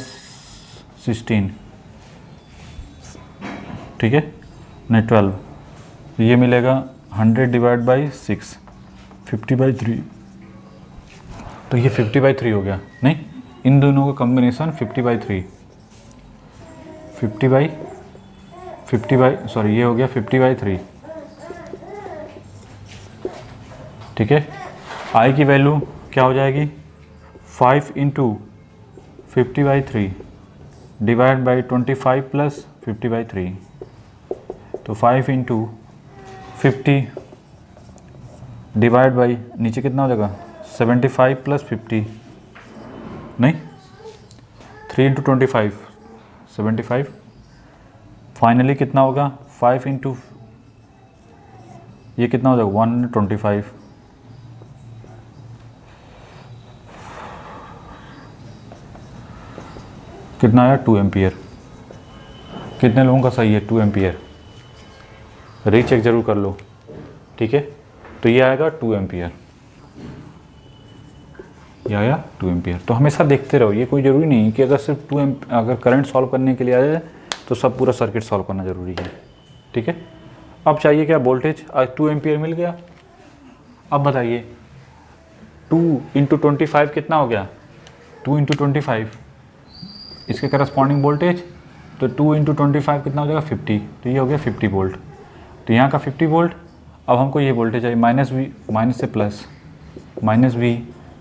16, ठीक है, नहीं 12, तो ये मिलेगा 100 डिवाइड बाई 6, 50/3, तो ये 50/3 हो गया। नहीं, इन दोनों का कॉम्बिनेशन 50/3, 50 ये हो गया 50/3, ठीक है। आई की वैल्यू क्या हो जाएगी 5 इंटू 50/3 डिवाइड बाई 25 प्लस 50/3, तो 5 इंटू 50 डिवाइड बाई नीचे कितना हो जाएगा 75 प्लस 50, नहीं 3 इंटू 25 75, फाइनली कितना होगा 5 इंटू ये कितना हो जाएगा 125, कितना आया 2 एम्पियर। कितने लोगों का सही है 2 एम्पियर, रीचेक जरूर कर लो, ठीक है। तो ये आएगा 2 एम्पियर, ये आया 2 एम्पियर। तो हमेशा देखते रहो, ये कोई ज़रूरी नहीं कि अगर सिर्फ 2 एम्पियर अगर करंट सॉल्व करने के लिए आ जाए तो सब पूरा सर्किट सॉल्व करना ज़रूरी है, ठीक है। अब चाहिए क्या वोल्टेज, आज 2 एम्पियर मिल गया। अब बताइए 2 इंटू 25 कितना हो गया 2 इंटू 25, इसके करस्पॉन्डिंग वोल्टेज, तो 2 इंटू 25 कितना हो जाएगा 50, तो ये हो गया 50 वोल्ट। तो यहाँ का 50 वोल्ट। अब हमको ये वोल्टेज चाहिए माइनस वी, माइनस से plus, minus V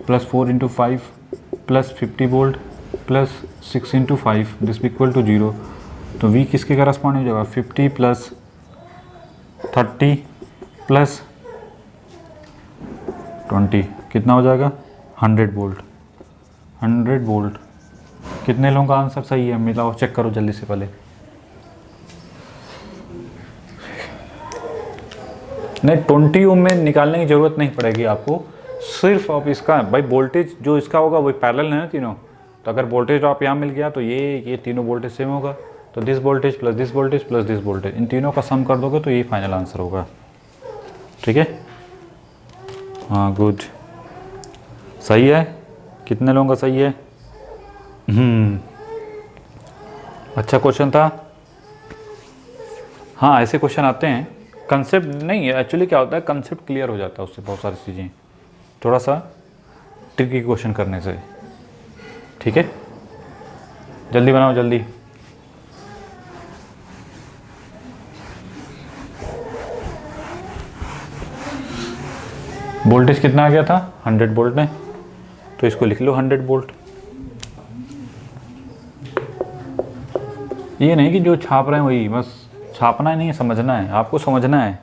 plus 4 into 5 plus 50 volt plus 6 into 5 this equal to 0। तो V किसके करस्पॉन्ड हो जाएगा, 50 प्लस 30 प्लस 20 कितना हो जाएगा, 100 वोल्ट। 100 वोल्ट। कितने लोगों का आंसर सही है, मिलाओ, चेक करो जल्दी से पहले। नहीं, 20 ओम में निकालने की ज़रूरत नहीं पड़ेगी आपको, सिर्फ आप इसका भाई वोल्टेज जो इसका होगा वही पैरेलल है ना तीनों। तो अगर वोल्टेज ड्रॉप यहाँ मिल गया तो ये तीनों वोल्टेज सेम होगा। तो this voltage plus this voltage plus this voltage, इन तीनों का सम कर दोगे तो ये फाइनल आंसर होगा। ठीक है, हाँ गुड, सही है। कितने लोगों का सही है? अच्छा क्वेश्चन था। हाँ ऐसे क्वेश्चन आते हैं, कंसेप्ट नहीं, एक्चुअली क्या होता है कंसेप्ट क्लियर हो जाता है उससे, बहुत सारी चीज़ें थोड़ा सा ट्रिकी क्वेश्चन करने से। ठीक है, जल्दी बनाओ जल्दी। वोल्टेज कितना आ गया था, 100 वोल्ट में, तो इसको लिख लो 100 वोल्ट। ये नहीं कि जो छाप रहे हैं वही, बस छापना ही नहीं है, समझना है, आपको समझना है,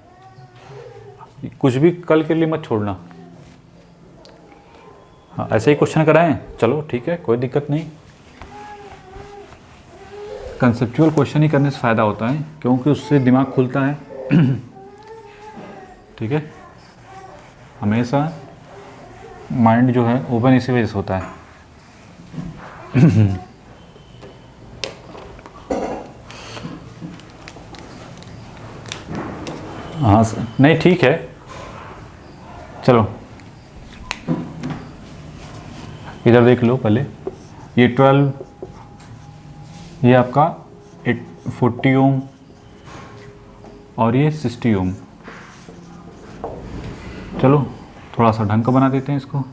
कुछ भी कल के लिए मत छोड़ना। हाँ ऐसे ही क्वेश्चन कराएं, चलो ठीक है, कोई दिक्कत नहीं। कंसेप्चुअल क्वेश्चन ही करने से फ़ायदा होता है, क्योंकि उससे दिमाग खुलता है। ठीक है, हमेशा माइंड जो है ओपन इसी वजह से होता है। हाँ नहीं ठीक है, चलो इधर देख लो पहले। ये 12, ये आपका 40 ओम और ये 60 ओम। चलो थोड़ा सा ढंग का बना देते हैं इसको।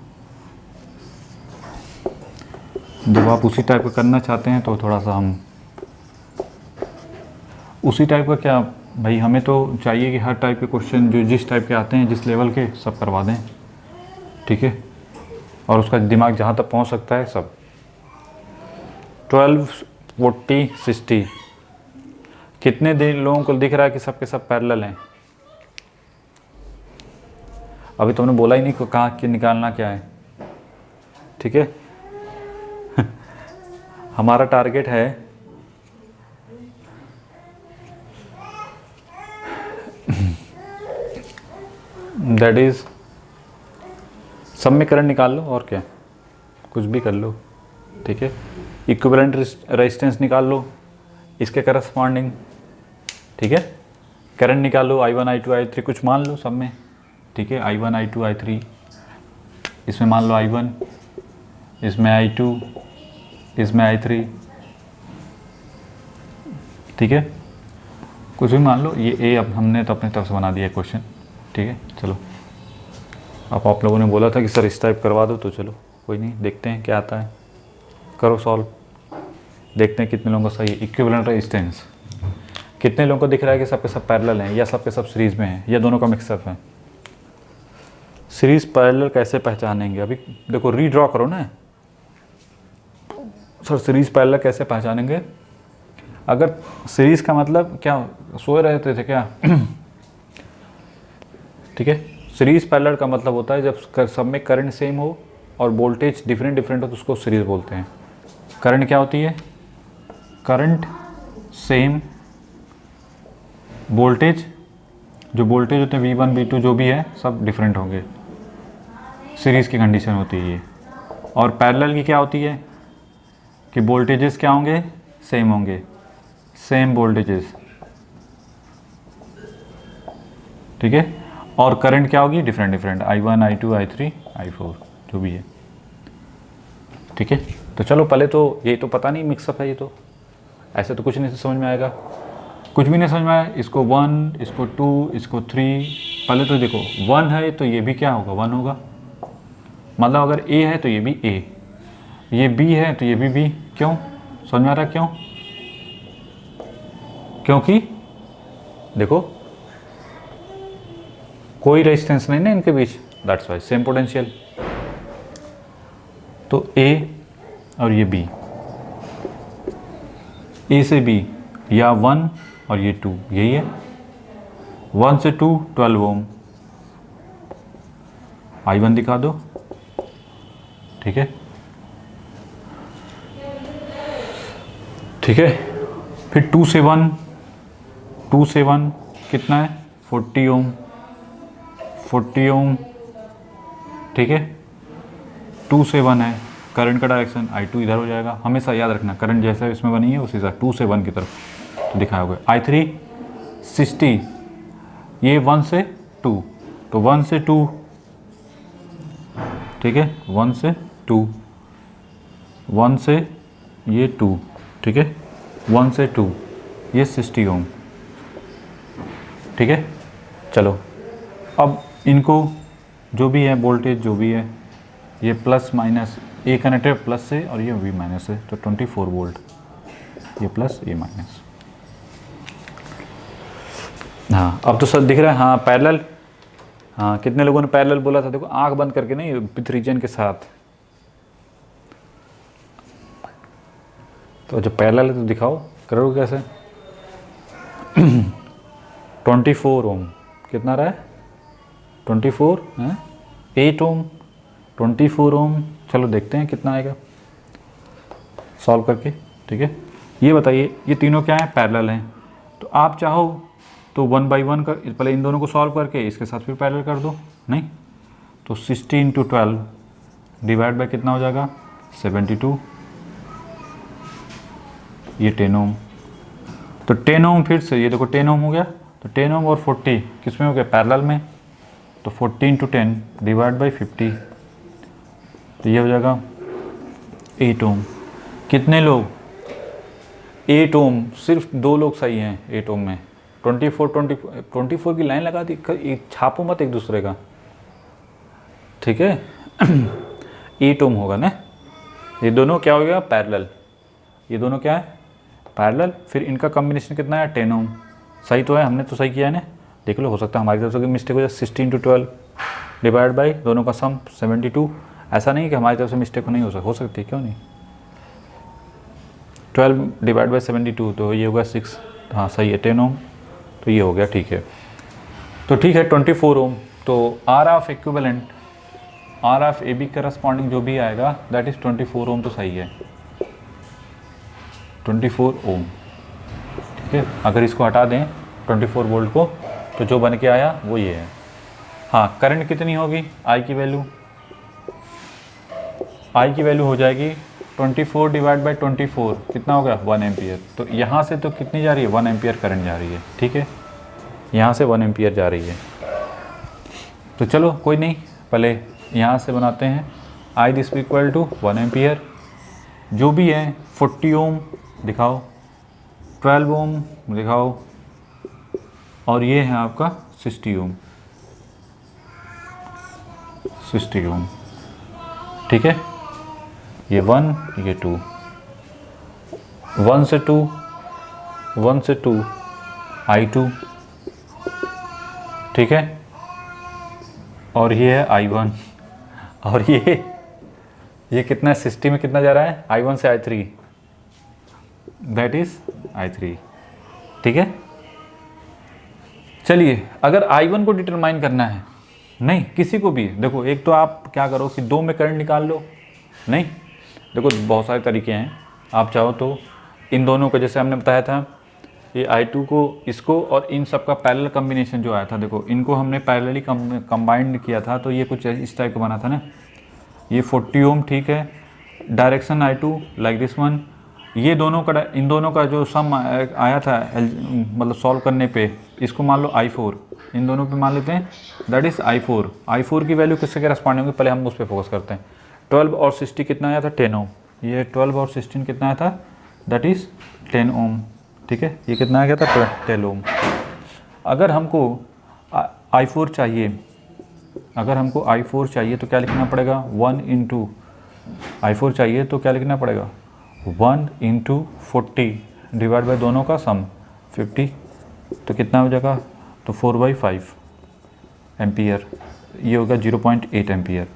जब आप उसी टाइप का करना चाहते हैं तो थोड़ा सा हम उसी टाइप का, क्या भाई हमें तो चाहिए कि हर टाइप के क्वेश्चन जो जिस टाइप के आते हैं जिस लेवल के, सब करवा दें। ठीक है, और उसका दिमाग जहाँ तक पहुँच सकता है सब। 12, 40, 60 कितने दिन लोगों को दिख रहा है कि सबके सब पैरेलल हैं? अभी तुमने बोला ही नहीं को कहाँ कि निकालना क्या है। ठीक है, हमारा टारगेट है दैट इज सब में करंट निकाल लो, और क्या कुछ भी कर लो। ठीक है, इक्विवेलेंट रेजिस्टेंस निकाल लो इसके करस्पॉन्डिंग। ठीक है, करंट निकालो I1 I2 I3 कुछ मान लो सब में। ठीक है, I1 I2 I3, इसमें मान लो I1, इसमें I2, इसमें I3। ठीक है, कुछ भी मान लो। ये A अब हमने तो अपनी तरफ से बना दिया क्वेश्चन। ठीक है, चलो अब आप लोगों ने बोला था कि सर इस टाइप करवा दो, तो चलो कोई नहीं, देखते हैं क्या आता है, करो सॉल्व, देखते हैं कितने लोगों का सही है। इक्विवेलेंट रेजिस्टेंस कितने लोगों को दिख रहा है कि सबके सब पैरेलल हैं, या सबके सब सीरीज़ में हैं, या दोनों का मिक्सअप है? सीरीज़ पैरेलल कैसे पहचानेंगे? अभी देखो रीड्रॉ करो ना सर, सीरीज़ पैरेलल कैसे पहचानेंगे? अगर सीरीज़ का मतलब क्या, सोए रहते थे क्या? ठीक है, सीरीज़ पैरेलल का मतलब होता है जब सब में करंट सेम हो और वोल्टेज डिफरेंट हो तो उसको सीरीज़ बोलते हैं। करंट क्या होती है? करंट सेम, वोल्टेज, जो वोल्टेज होते हैं V1 V2 जो भी है सब डिफरेंट होंगे, सीरीज़ की कंडीशन होती है ये। और पैरेलल की क्या होती है कि वोल्टेजेस क्या होंगे? सेम होंगे, सेम वोल्टेजेस। ठीक है, और करंट क्या होगी? Different I1 I2 I3 I4 जो भी है। ठीक है, तो चलो पहले तो ये तो पता नहीं मिक्सअप है, ये तो ऐसे तो कुछ नहीं समझ में आएगा, कुछ भी नहीं समझ में आया। इसको 1, इसको 2, इसको 3, पहले तो देखो 1 है तो ये भी क्या होगा? 1 होगा। मतलब अगर A है तो ये भी A, ये B है तो ये भी B। क्यों? समझ में आ रहा है क्यों? क्योंकि देखो कोई रेजिस्टेंस नहीं ना इनके बीच, दैट्स वाई सेम पोटेंशियल। तो A और ये B, A से B या 1 और ये 2, यही है। 1 से 2 12 ओम, I1 दिखा दो, ठीक है, ठीक है। फिर 2 से 1, 2 से 1 कितना है 40 ओम, 40 ओम, ठीक है। 2 से 1 है, करंट का डायरेक्शन I2 इधर हो जाएगा, हमेशा याद रखना करंट जैसे इसमें बनी है उसी तरह 2 से 1 की तरफ तो दिखाया होगा। I3 60, ये 1 से 2, तो 1 से 2, ठीक है, 1 से 2, 1 से ये 2, ठीक है, 1 से 2, ये 60 ओम, ठीक है। चलो अब इनको जो भी है वोल्टेज जो भी है, ये प्लस माइनस, ए कनेक्टेड प्लस से और ये V माइनस से, तो 24 वोल्ट, ये प्लस ये माइनस। हाँ अब तो सब दिख रहा है, हाँ पैरेलल। हाँ कितने लोगों ने पैरेलल बोला था, देखो आंख बंद करके नहीं, विथ रीजन के साथ। तो जब पैरेलल है तो दिखाओ, करोगे कैसे। 24 ओम कितना रहा है, 24 है, 8 ओम, 24 ओम। चलो देखते हैं कितना आएगा सॉल्व करके, ठीक है। ये बताइए ये तीनों क्या है, पैरेलल हैं, तो आप चाहो तो 1 बाई 1 कर, पहले इन दोनों को सॉल्व करके इसके साथ फिर पैरेलल कर दो, नहीं तो 60 इंटू 12 डिवाइड बाई कितना हो जाएगा 72, ये 10 ओम। तो 10 ओम फिर से ये देखो 10 ओम हो गया, तो 10 ओम और 40 किस में हो गया, पैरेलल में, तो 40 इंटू 10 डिवाइड बाई 50, तो ये हो जाएगा 8 ओम। कितने लोग, 8 ओम, सिर्फ 2 लोग सही हैं 8 ओम में। 24 की लाइन लगा दी, छापो मत एक दूसरे का, ठीक है। 8 ओम होगा ना, ये दोनों क्या हो गया पैरेलल, ये दोनों क्या है पैरेलल। फिर इनका कॉम्बिनेशन कितना है 10 ओम, सही तो है, हमने तो सही किया है ना, देख लो, हो सकता है हमारी तरफ से मिस्टेक हो जाए। 60 इंटू 12 डिवाइड बाई दोनों का सम 72, ऐसा नहीं कि हमारी तरफ से मिस्टेक नहीं हो सकती, क्यों नहीं। 12 डिवाइड बाई 72 तो ये होगा 6, हाँ सही है 10 ओम, तो ये हो गया, ठीक है। तो ठीक है 24 ओम, तो R of equivalent, R of A B corresponding जो भी आएगा दैट इज़ 24 ओम, तो सही है 24 ओम, ठीक है। अगर इसको हटा दें 24 वोल्ट को, तो जो बन के आया वो ये है। हाँ करंट कितनी होगी, आई की वैल्यू, आई की वैल्यू हो जाएगी 24 डिवाइड बाई 24, कितना हो गया 1 एम्पियर। तो यहाँ से तो कितनी जा रही है 1 एम्पियर करंट जा रही है, ठीक है, यहाँ से 1 एम्पियर जा रही है। तो चलो कोई नहीं, पहले यहाँ से बनाते हैं, आई दिस इक्वल टू 1 एम्पियर, जो भी है 40 ओम दिखाओ, 12 ओम दिखाओ, और ये है आपका 60 ओम, 60 ओम, ठीक है। ये 1 ये 2, 1 से 2, 1 से 2 I2, ठीक है, और ये है I1, और ये कितना है 60 में कितना जा रहा है I1 से I3, दैट इज I3, ठीक है। चलिए अगर I1 को डिटरमाइन करना है, नहीं किसी को भी, देखो एक तो आप क्या करो कि 2 में करंट निकाल लो, नहीं देखो बहुत सारे तरीके हैं, आप चाहो तो इन दोनों को, जैसे हमने बताया था ये I2 को, इसको और इन सब का पैरेलल कॉम्बिनेशन जो आया था, देखो इनको हमने पैरेलली कंबाइंड किया था, तो ये कुछ इस टाइप का बना था ना, ये 40 ओम, ठीक है, direction I2 like this one, ये दोनों का, इन दोनों का जो सम आया था मतलब सॉल्व करने पे, इसको मान लो I4, इन दोनों पे मान लेते हैं दैट इज़ I4। I4 की वैल्यू किससे करस्पॉन्डिंग होगी, पहले हम उस पर फोकस करते हैं। 12 और 60 कितना आया था 10 ओम, ये 12 और 16 कितना आया था दैट इज़ 10 ओम, ठीक है, ये कितना आ गया था 10 ओम। अगर हमको I4 चाहिए, अगर हमको I4 चाहिए तो क्या लिखना पड़ेगा 1 इंटू I4 चाहिए तो क्या लिखना पड़ेगा 1 इंटू 40 डिवाइड बाई दोनों का सम 50, तो कितना हो जाएगा, तो 4/5 एम्पियर, ये होगा 0.8 एम्पियर,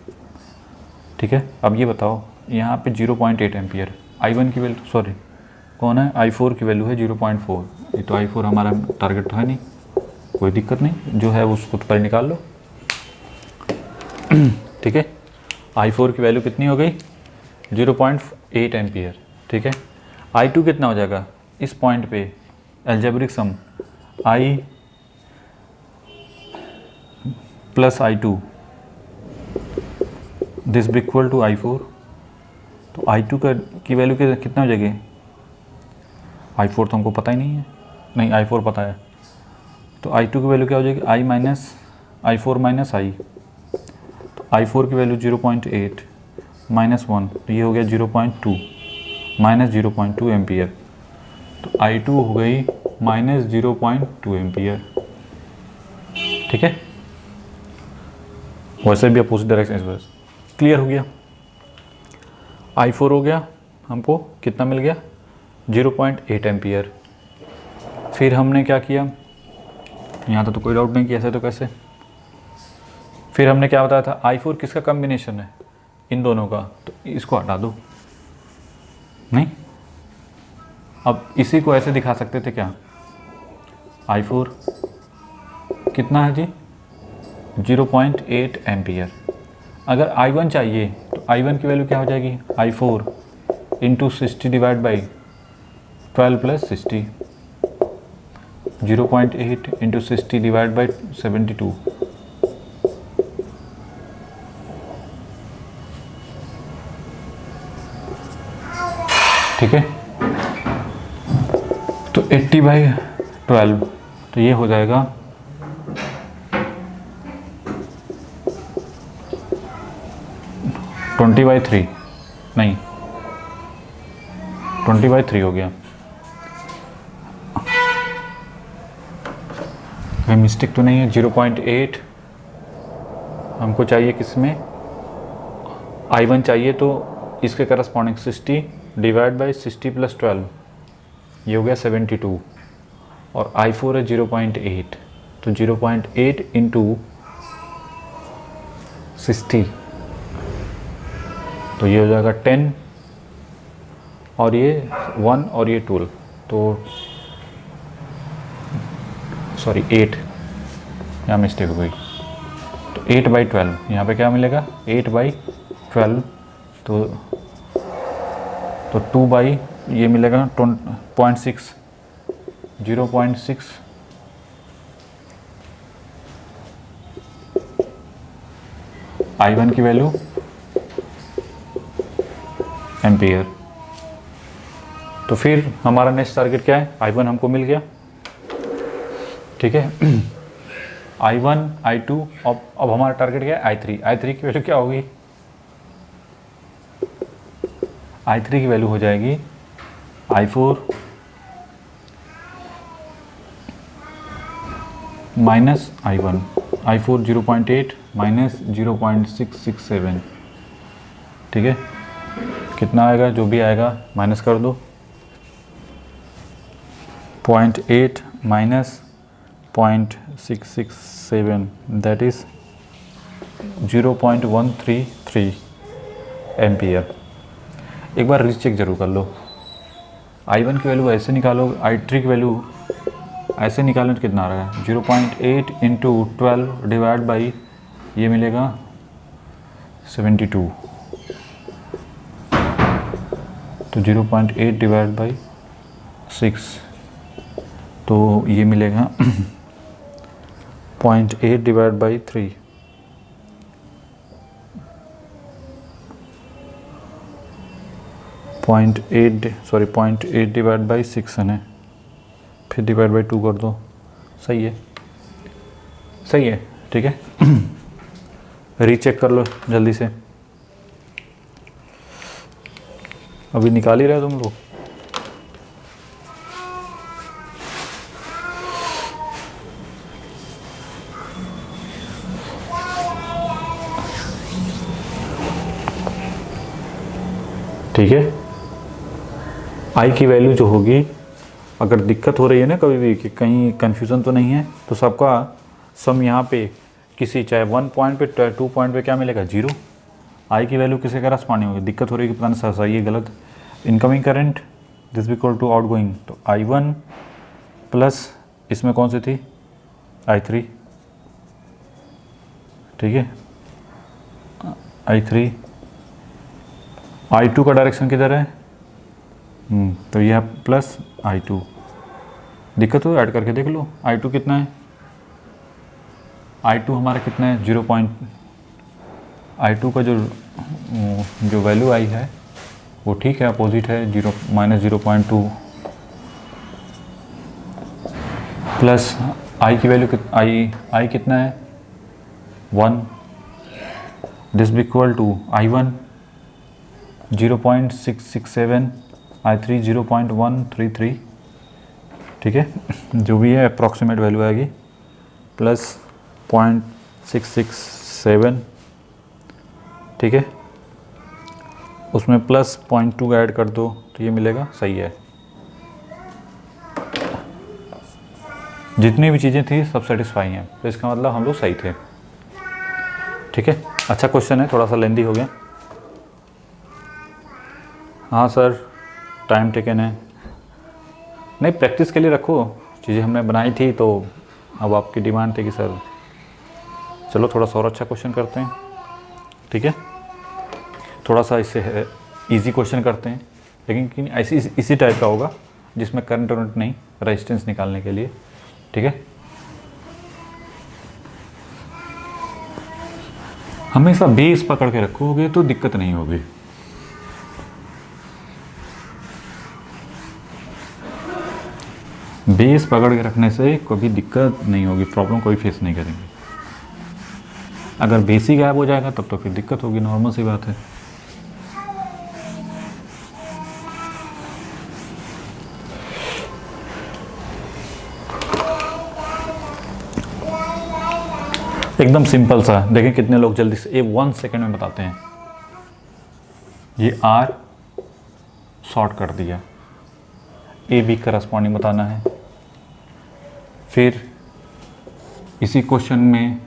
ठीक है। अब ये बताओ यहाँ पे 0.8 एम्पियर, I1 की वैल्यू सॉरी कौन है, I4 की वैल्यू है 0.4। ये तो I4 हमारा टारगेट तो है नहीं, कोई दिक्कत नहीं, जो है उसको पर निकाल लो। ठीक है, I4 की वैल्यू कितनी हो गई 0.8 एम्पियर। ठीक है, I2 कितना हो जाएगा इस पॉइंट पे, algebraic sum I plus I2 this be equal to I4। तो I2 की वैल्यू कितना हो जाएगी, I4 तो हमको पता ही नहीं है, नहीं I4 पता है, तो I2 की वैल्यू क्या हो जाएगी I minus I4 minus I। तो I4 की वैल्यू 0.8 माइनस 1, तो ये हो गया 0.2 माइनस 0.2 एम्पियर। तो I2 हो गई माइनस 0.2 एम्पियर। ठीक है, वैसे भी अपोजिट डायरेक्शन इस वजह से क्लियर हो गया। I4 हो गया हमको कितना मिल गया 0.8 एम्पियर। फिर हमने क्या किया, यहाँ तो कोई डाउट नहीं कि ऐसे तो कैसे, फिर हमने क्या बताया था I4 किसका कॉम्बिनेशन है, इन दोनों का, तो इसको हटा दो। नहीं, अब इसी को ऐसे दिखा सकते थे क्या, I4 कितना है जी 0.8 एम्पियर। अगर I1 चाहिए तो I1 की वैल्यू क्या हो जाएगी I4 into 60 divide by 12 plus 60, 0.8 into 60 divide by 72। ठीक है, तो 80/12, तो ये हो जाएगा 20/3, नहीं 20/3 हो गया। कोई मिस्टेक तो नहीं है, 0.8 हमको चाहिए किसमें, I1 चाहिए, तो इसके करस्पॉन्डिंग 60 डिवाइड बाई 60 प्लस 12, ये हो गया 72, और I4 है 0.8, तो 0.8 इंटू 60, तो ये हो जाएगा 10, और ये 1 और ये 12, तो सॉरी 8, यहाँ मिस्टेक हो गई, तो 8/12 यहाँ पे क्या मिलेगा 8/12, तो 2 बाई ये मिलेगा 0.6, 0.6 I1 की वैल्यू एम्पियर। तो फिर हमारा नेक्स्ट टारगेट क्या है, I1 हमको मिल गया। ठीक है, I1 I2, अब हमारा टारगेट क्या है I3 की वैल्यू क्या होगी, I3 की वैल्यू हो जाएगी I4 minus I1, I4 0.8 minus 0.667। ठीक है, कितना आएगा, जो भी आएगा माइनस कर दो, 0.8 माइनस 0.667, दैट इज़ 0.133 एम्पियर। एक बार रीचेक जरूर कर लो, I1 की वैल्यू ऐसे निकालो, I3 की वैल्यू ऐसे निकालने तो कितना आ रहा है 0.8 इंटू 12 डिवाइड बाई ये मिलेगा 72, तो 0.8 डिवाइड बाई 6, तो ये मिलेगा 0.8 डिवाइड बाई 3, 0.8 डिवाइड बाई 6 है, फिर डिवाइड बाई 2 कर दो, सही है, सही है। ठीक है, रीचेक कर लो जल्दी से, अभी निकाल ही रहे तुम लोग। ठीक है, आई की वैल्यू जो होगी, अगर दिक्कत हो रही है ना कभी भी कि कहीं कन्फ्यूज़न तो नहीं है, तो सबका सम यहाँ पे किसी चाहे 1 पॉइंट पे 2 पॉइंट पे क्या मिलेगा 0, आई की वैल्यू किसके करस्पॉन्डिंग होगी, दिक्कत हो रही है कि पता नहीं सही है गलत। Incoming current this equal to outgoing, तो I1 प्लस इसमें कौन सी थी I3, ठीक है, I3, I2 का डायरेक्शन किधर है, तो यह प्लस I2, दिक्कत हो ऐड करके देख लो। I2 कितना है, I2 हमारा कितना है 0 I2 का जो वैल्यू आई है वो ठीक है, अपोजिट है, -0.2 प्लस I की वैल्यू I कितना है 1, this equal to I1 0.667, I3 0.133, ठीक है, जो भी है अप्रॉक्सीमेट वैल्यू आएगी, प्लस 0.667, ठीक है, उसमें प्लस 0.2 ऐड कर दो तो ये मिलेगा, सही है। जितनी भी चीज़ें थी सब सेटिस्फाई हैं, तो इसका मतलब हम लोग सही थे, ठीक है। अच्छा क्वेश्चन है, थोड़ा सा लेंदी हो गया। हाँ सर, टाइम टेकन है, नहीं प्रैक्टिस के लिए रखो, चीज़ें हमने बनाई थी तो अब आपकी डिमांड थी कि सर चलो थोड़ा सा और अच्छा क्वेश्चन करते हैं, ठीक है, थोड़ा सा इससे इजी क्वेश्चन करते हैं, लेकिन ऐसी इसी टाइप का होगा जिसमें करंट वरंट नहीं, रेजिस्टेंस निकालने के लिए, ठीक है। हमेशा बेस पकड़ के रखोगे तो दिक्कत नहीं होगी। बेस पकड़ के रखने से कभी दिक्कत नहीं होगी, प्रॉब्लम कोई फेस नहीं करेंगे। अगर बेस ही गायब हो जाएगा तब तो फिर दिक्कत होगी, नॉर्मल सी बात है। एकदम सिंपल सा, देखें कितने लोग जल्दी से 1 सेकेंड में बताते हैं। ये R शॉर्ट कर दिया, AB करस्पॉन्डिंग बताना है, फिर इसी क्वेश्चन में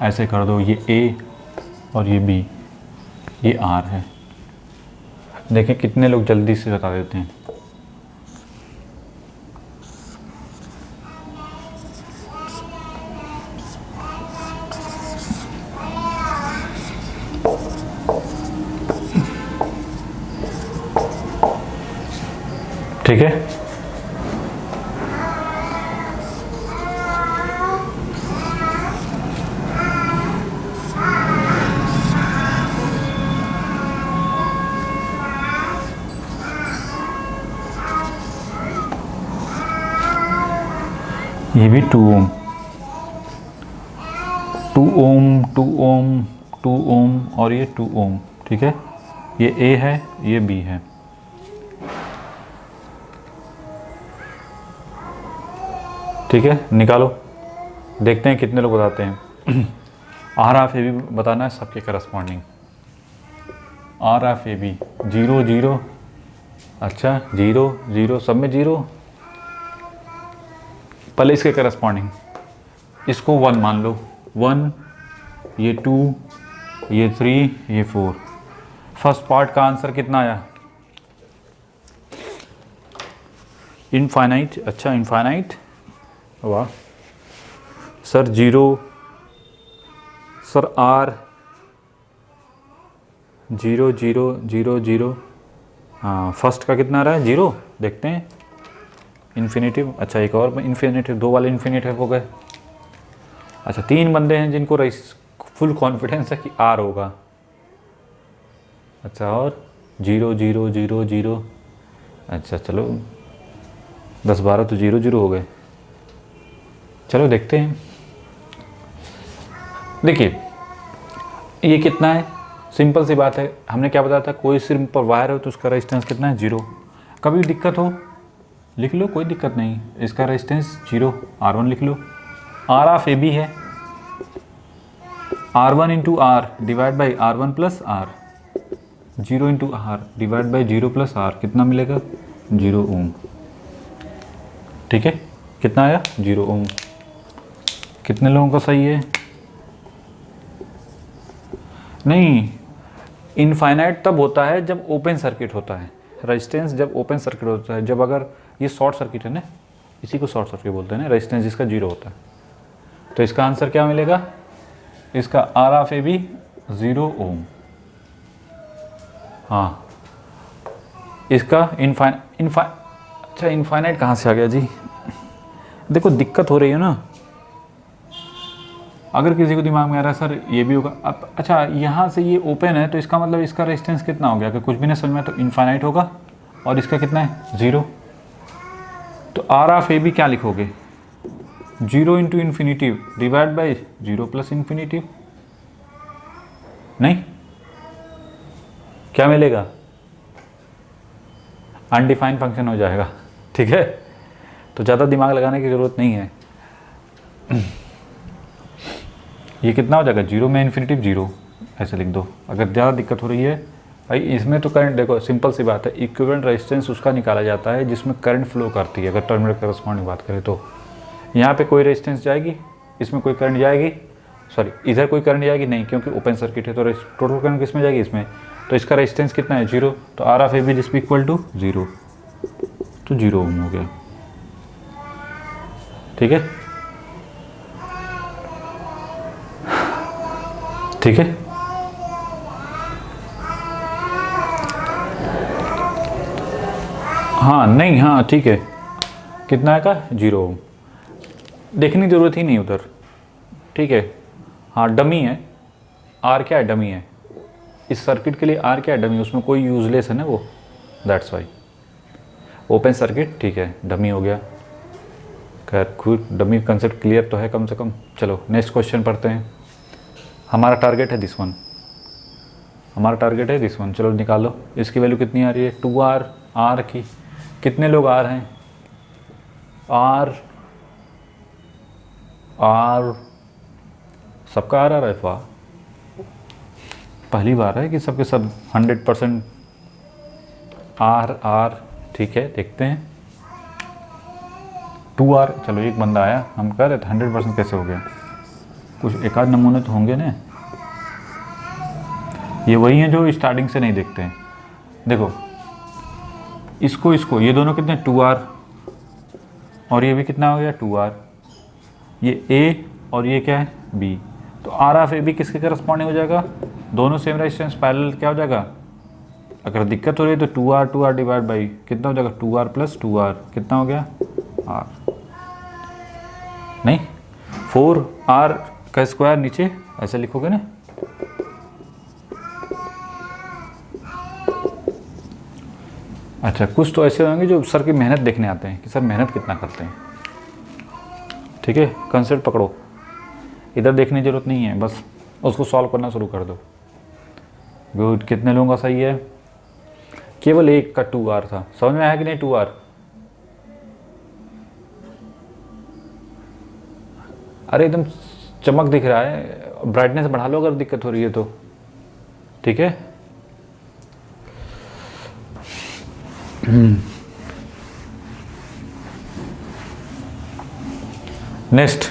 ऐसे कर दो, ये A और ये B, ये R है। देखें कितने लोग जल्दी से बता देते हैं। ठीक है, ये भी 2 ओम, 2 ओम, 2 ओम, 2 ओम और ये 2 ओम, ठीक है, ये A है, ये B है। ठीक है, निकालो, देखते हैं कितने लोग बताते हैं। R ऑफ AB बताना है सबके करस्पॉन्डिंग। R ऑफ AB 0 0, अच्छा 0 0, सब में 0, पहले इसके करस्पॉन्डिंग, इसको 1 मान लो, 1, ये 2, ये 3, ये 4। फर्स्ट पार्ट का आंसर कितना आया, इनफाइनाइट, अच्छा इनफाइनाइट, वाह सर 0, सर R 0 0 0 0, हाँ फर्स्ट का कितना आ रहा है 0, देखते हैं इन्फिनेटिव, अच्छा एक और इन्फिनेटिव, 2 वाले इन्फिनेटिव हो गए। अच्छा 3 बंदे हैं जिनको फुल कॉन्फिडेंस है कि R होगा, अच्छा और 0 0 0 0, अच्छा चलो 10 12 तो 0 0 हो गए। चलो देखते हैं, देखिए ये कितना है, सिंपल सी बात है, हमने क्या बताया था, कोई सिर्फ पर वायर हो तो उसका रेजिस्टेंस कितना है 0। कभी दिक्कत हो लिख लो, कोई दिक्कत नहीं, इसका रेजिस्टेंस 0, R1 लिख लो। R ऑफ AB है R1 into R divide by R1 plus R, 0 into R divide by 0 plus R, कितना मिलेगा 0 ओम, ठीक है, कितना आया 0 ओम। कितने लोगों का सही है, नहीं, इनफाइनाइट तब होता है जब ओपन सर्किट होता है। रेजिस्टेंस जब ओपन सर्किट होता है, जब अगर ये शॉर्ट सर्किट है ना, इसी को शॉर्ट सर्किट बोलते हैं ना, रेजिस्टेंस जिसका 0 होता है। तो इसका आंसर क्या मिलेगा? इसका आर ऑफ ए बी 0 ओम। हाँ, इसका अच्छा इनफाइनाइट कहाँ से आ गया जी? देखो दिक्कत हो रही है ना, अगर किसी को दिमाग में आ रहा है सर ये भी होगा अब, अच्छा यहाँ से ये ओपन है तो इसका मतलब इसका रेजिस्टेंस कितना हो गया? कि कुछ भी नहीं समझ में, तो इनफाइनाइट होगा। और इसका कितना है? 0। तो आर ऑफ ए बी क्या लिखोगे? 0 into infinitive divide by 0 plus infinitive. नहीं, क्या मिलेगा? अनडिफाइंड फंक्शन हो जाएगा। ठीक है, तो ज़्यादा दिमाग लगाने की ज़रूरत नहीं है। ये कितना हो जाएगा? 0 में इन्फिनिटिव 0, ऐसे लिख दो। अगर ज़्यादा दिक्कत हो रही है भाई इसमें, तो करंट देखो सिंपल सी बात है, इक्विवेलेंट रेजिस्टेंस उसका निकाला जाता है जिसमें करंट फ्लो करती है। अगर टर्मिनल करस्पॉन्डिंग बात करें तो यहाँ पे कोई रेजिस्टेंस जाएगी, इसमें कोई करंट जाएगी, सॉरी इधर कोई करंट जाएगी नहीं, क्योंकि ओपन सर्किट है। तो टोटल करंट किस में जाएगी? इसमें। तो इसका रेजिस्टेंस कितना है? 0। तो R of A B is equal to 0, तो 0 ओम हो गया। ठीक है, ठीक है। हाँ नहीं, हाँ ठीक है, कितना है का? 0 ओम। देखने की ज़रूरत ही नहीं उधर। ठीक है, हाँ डमी है। आर क्या है? डमी है। इस सर्किट के लिए आर क्या है? डमी। उसमें कोई यूजलेस है ना वो, दैट्स वाई। ओपन सर्किट ठीक है, डमी हो गया। खैर खुद डमी कंसेप्ट क्लियर तो है कम से कम। चलो नेक्स्ट क्वेश्चन पढ़ते हैं। हमारा टारगेट है दिस वन, हमारा टारगेट है दिस वन। चलो निकालो, इसकी वैल्यू कितनी आ रही है? 2R। आर की कितने लोग आर हैं? आर सबका आर आ रहा है? वाह, पहली बार है कि सबके सब 100% आर। ठीक है, देखते हैं। 2R, चलो एक बंदा आया, हम कह रहे थे 100% कैसे हो गया? कुछ एक आध नमूने तो होंगे ना। ये वही हैं जो स्टार्टिंग से नहीं देखते हैं। देखो इसको ये दोनों कितने? 2R, और ये भी कितना हो गया? 2R। ये A और ये क्या है? B। तो आर ऑफ ए बी किसके करस्पॉन्डिंग हो जाएगा? दोनों सेम रेजिस्टेंस पैरेलल क्या हो जाएगा? अगर दिक्कत हो रही है तो 2R डिवाइड बाई कितना हो जाएगा? 2R प्लस 2R कितना हो गया? R। नहीं, 4R का स्क्वायर नीचे ऐसे लिखोगे ना। अच्छा, कुछ तो ऐसे होंगे जो सर की मेहनत देखने आते हैं कि सर मेहनत कितना करते हैं। ठीक है, कंसेप्ट पकड़ो, इधर देखने की जरूरत नहीं है, बस उसको सॉल्व करना शुरू कर दो। गुड, कितने लोगों का सही है? केवल एक का 2R था। समझ में आया कि नहीं? 2R। अरे एकदम चमक दिख रहा है, ब्राइटनेस बढ़ा लो अगर दिक्कत हो रही है तो। ठीक है, नेक्स्ट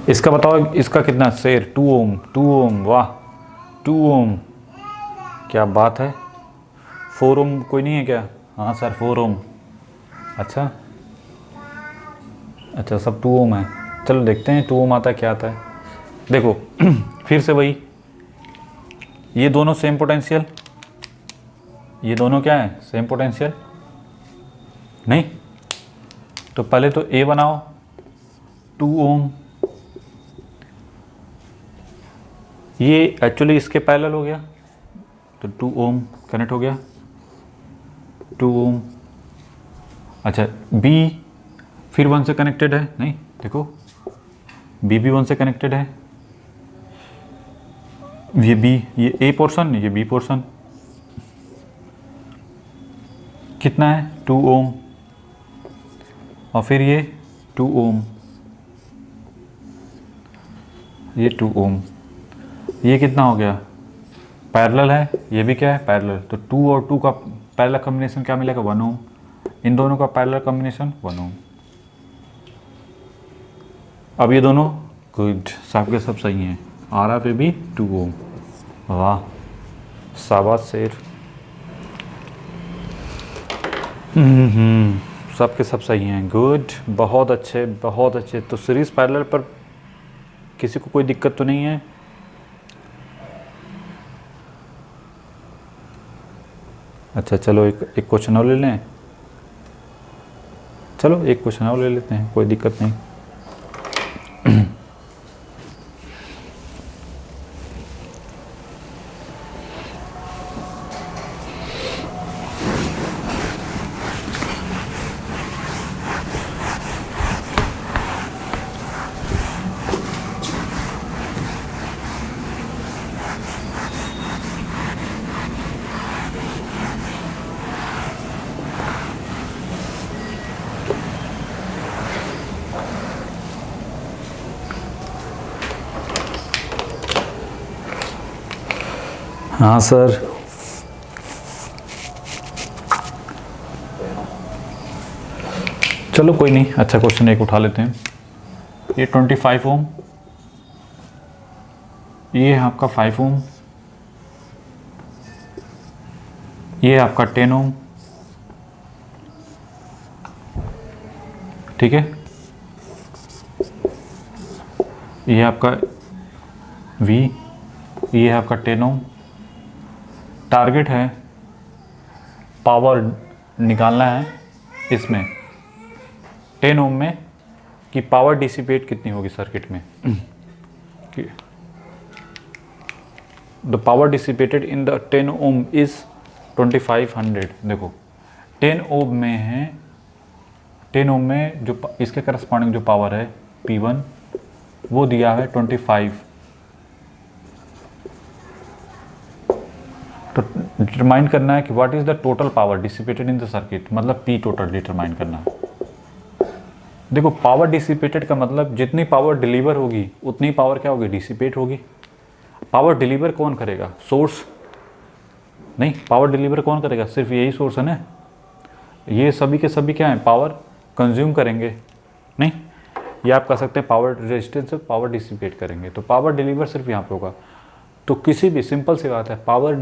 इसका बताओ, इसका कितना? शेर 2 ओम। 2 ओम, वाह 2 ओम, क्या बात है। 4 ओम कोई नहीं है क्या? हाँ सर 4 ओम। अच्छा सब 2 ओम है। चलो देखते हैं 2 ओम आता है क्या आता है। देखो फिर से वही, ये दोनों सेम पोटेंशियल, ये दोनों क्या है? Same potential. नहीं तो पहले तो A बनाओ 2 ओम, ये एक्चुअली इसके पैरेलल हो गया तो 2 ओम कनेक्ट हो गया, 2 ओम। अच्छा B फिर 1 से कनेक्टेड है। नहीं देखो B भी 1 से कनेक्टेड है। ये B, ये A पोर्शन, ये B पोर्शन, कितना है? 2 ओम। और फिर ये 2 ओम, ये 2 ओम, ये कितना हो गया? पैरेलल है, ये भी क्या है? पैरेलल। तो 2 और 2 का पैरेलल कॉम्बिनेशन क्या मिलेगा? 1 ओम। इन दोनों का पैरेलल कॉम्बिनेशन 1 ओम। अब ये दोनों गुड, सब के सब सही हैं। आर एफ ए बी 2 ओम। वाह, शाबाश शेर। सब के सब सही हैं, गुड, बहुत अच्छे बहुत अच्छे। तो सीरीज पैरेलल पर किसी को कोई दिक्कत तो नहीं है? अच्छा चलो एक क्वेश्चन और ले लें। चलो एक क्वेश्चन और ले लेते हैं, कोई दिक्कत नहीं। हाँ सर, चलो कोई नहीं, अच्छा क्वेश्चन एक उठा लेते हैं। ये 25 ओम, ये है आपका 5 ओम, ये है आपका 10 ओम, ठीक है। ये है आपका V, ये है आपका 10 ओम। टारगेट है पावर निकालना है इसमें 10 ओम में कि पावर डिसिपेट कितनी होगी सर्किट में। The power dissipated in the 10 ohm is 2500। देखो 10 ओम में है, 10 ओम में जो इसके करस्पॉन्डिंग जो पावर है P1 वो दिया है 25। तो डिटरमाइन करना है कि what is the total power dissipated in the circuit, मतलब P टोटल डिटरमाइन करना है। देखो पावर डिसिपेटेड का मतलब जितनी पावर डिलीवर होगी उतनी पावर क्या होगी, डिसिपेट होगी। पावर डिलीवर कौन करेगा, सोर्स नहीं, पावर डिलीवर कौन करेगा, सिर्फ यही सोर्स है ना। ये सभी के सभी क्या है, पावर कंज्यूम करेंगे नहीं, ये आप कह सकते हैं पावर रेजिस्टेंस से पावर डिसिपेट करेंगे। तो पावर डिलीवर सिर्फ यहाँ पे होगा। तो किसी भी सिंपल सी बात है, पावर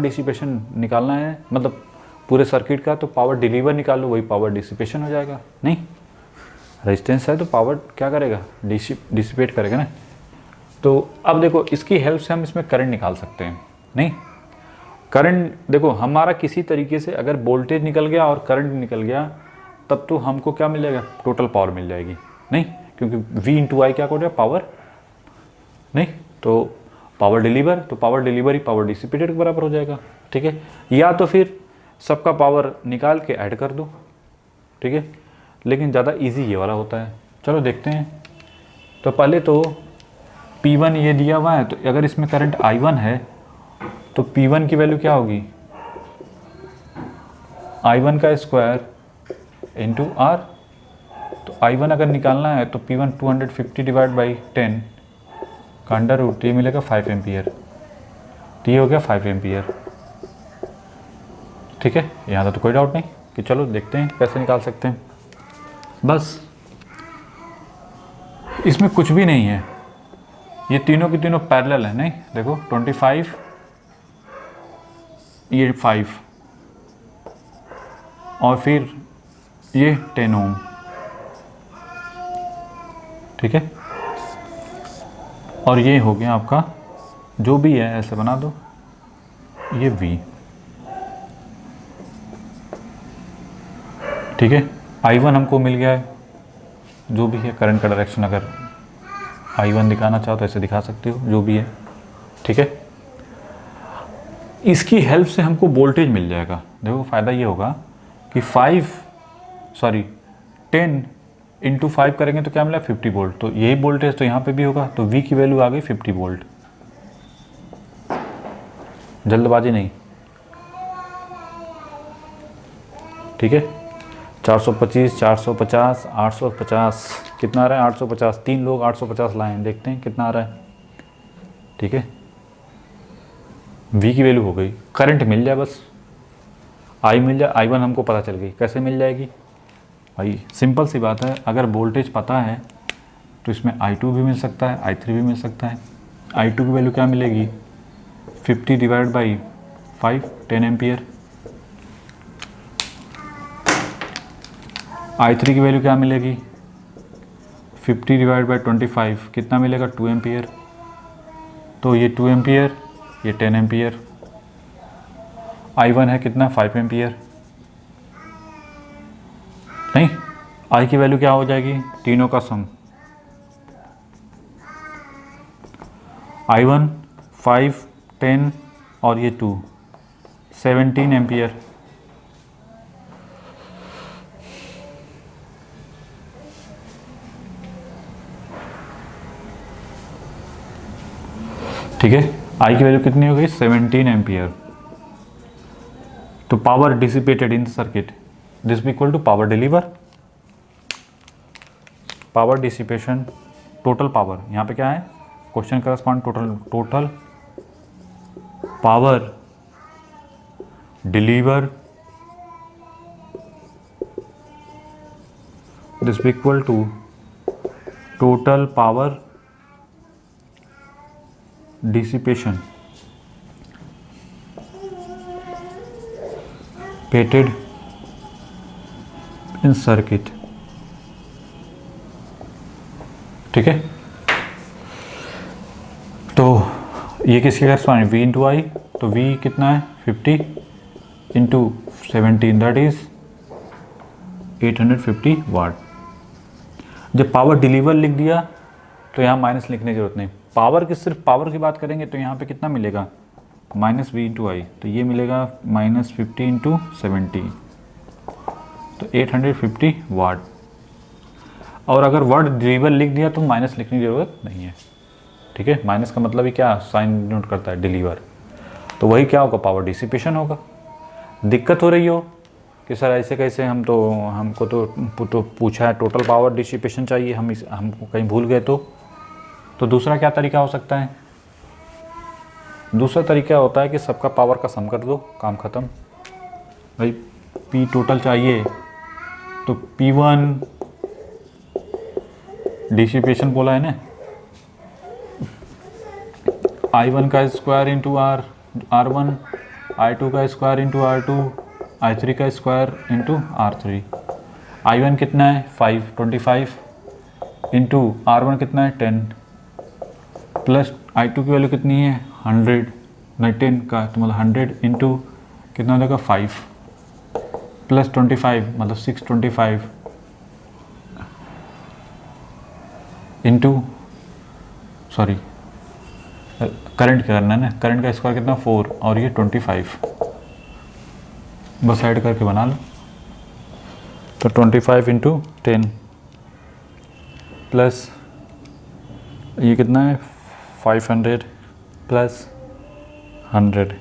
डिसिपेशन निकालना है मतलब पूरे सर्किट का, तो पावर डिलीवर निकालो वही पावर डिसिपेशन हो जाएगा। नहीं, रेजिस्टेंस है तो पावर क्या करेगा, डिसिपेट करेगा ना। तो अब देखो इसकी हेल्प से हम इसमें करंट निकाल सकते हैं। नहीं, करंट देखो हमारा किसी तरीके से अगर वोल्टेज निकल गया और करंट निकल गया तब तो हमको क्या मिल जाएगा, टोटल पावर मिल जाएगी। नहीं, क्योंकि V इंटू आई क्या हो गया, पावर। नहीं, तो पावर डिलीवर, तो पावर डिलीवर ही पावर डिसिपेटेड के बराबर हो जाएगा। ठीक है, या तो फिर सबका पावर निकाल के ऐड कर दो, ठीक है, लेकिन ज़्यादा इजी ये वाला होता है। चलो देखते हैं। तो पहले तो P1 ये दिया हुआ है, तो अगर इसमें करंट I1 है तो P1 की वैल्यू क्या होगी, I1 का स्क्वायर इंटू R। तो I1 अगर निकालना है तो P1 250 डिवाइड बाई 10 का अंडर रूट, ये मिलेगा 5 एम्पियर। तो ये हो गया 5 एम्पियर। ठीक है, यहाँ तो कोई डाउट नहीं कि चलो देखते हैं कैसे निकाल सकते हैं। बस इसमें कुछ भी नहीं है, ये तीनों की तीनों पैरेलल है। नहीं देखो 25, ये 5 और फिर ये 10 ओम। ठीक है, और ये हो गया आपका जो भी है, ऐसे बना दो, ये V। ठीक है, I1 हमको मिल गया है, जो भी है करंट का डायरेक्शन, अगर I1 दिखाना चाहो तो ऐसे दिखा सकते हो, जो भी है। ठीक है, इसकी हेल्प से हमको वोल्टेज मिल जाएगा। देखो फ़ायदा ये होगा कि 10 इंटू 5 करेंगे तो क्या मिला, 50 वोल्ट। तो यही वोल्टेज तो यहाँ पे भी होगा, तो V की वैल्यू आ गई 50 वोल्ट। जल्दबाजी नहीं, ठीक है। 425, 450, 850, कितना आ रहा है, 850। 3 लोग 850 लाए हैं, देखते हैं कितना आ रहा है। ठीक है, V की वैल्यू हो गई, करंट मिल जाए बस, I मिल जाए। I1 हमको पता चल गई, कैसे मिल जाएगी भाई, सिंपल सी बात है। अगर वोल्टेज पता है तो इसमें I2 भी मिल सकता है, I3 भी मिल सकता है। I2 की वैल्यू क्या मिलेगी, 50 डिवाइड बाई 5, 10 एम्पियर। I3 की वैल्यू क्या मिलेगी, 50 डिवाइड बाई 25, कितना मिलेगा, 2 एम्पियर। तो ये 2 एम्पियर, ये 10 एम्पियर। I1 है कितना, 5 एम्पियर। नहीं, I की वैल्यू क्या हो जाएगी, तीनों का सम, I1 5, 10 और ये 2, 17 एम्पियर। ठीक है, I की वैल्यू कितनी हो गई, 17 एम्पियर। तो power dissipated in the circuit, this be equal to power deliver, power dissipation, total power. यहाँ पे क्या है, question correspond total power deliver, this be equal to total power dissipation पेटेड इन सर्किट। ठीक है, तो ये किसके करस्पॉन्ड, V इंटू आई, तो V कितना है, 50 इंटू 17, दैट इज 850 वाट। जब पावर डिलीवर लिख दिया तो यहाँ माइनस लिखने की जरूरत नहीं, पावर की, सिर्फ पावर की बात करेंगे तो यहाँ पे कितना मिलेगा, माइनस V इंटू आई, तो ये मिलेगा माइनस 50 इंटू 70, तो 850 वाट। और अगर वर्ड डिलीवर लिख दिया तो माइनस लिखने की ज़रूरत नहीं है। ठीक है, माइनस का मतलब ही क्या, साइन नोट करता है, डिलीवर, तो वही क्या होगा, पावर डिसिपेशन होगा। दिक्कत हो रही हो कि सर ऐसे कैसे, हमको तो पूछा है टोटल पावर डिसिपेशन चाहिए, हमको कहीं भूल गए तो दूसरा क्या तरीका हो सकता है, दूसरा तरीका होता है कि सबका पावर का सम कर दो, काम ख़त्म। भाई P टोटल चाहिए तो P1 डिसिपेशन बोला है ना, I1 का स्क्वायर इंटू R1, I2 का स्क्वायर इंटू R2, I3 का स्क्वायर इंटू R3। I1 कितना है, 25 इंटू R1 कितना है, 10, प्लस I2 की वैल्यू कितनी है, 100, नहीं 10 का, तो मतलब 100 इंटू कितना हो जाएगा, 5, प्लस 25 मतलब 625 इंटू, सॉरी करंट क्या करना है ना, करंट का स्क्वायर कितना, 4 और ये 25, बस ऐड करके बना लो। तो 25 इंटू 10 प्लस ये कितना है, 500 प्लस 100,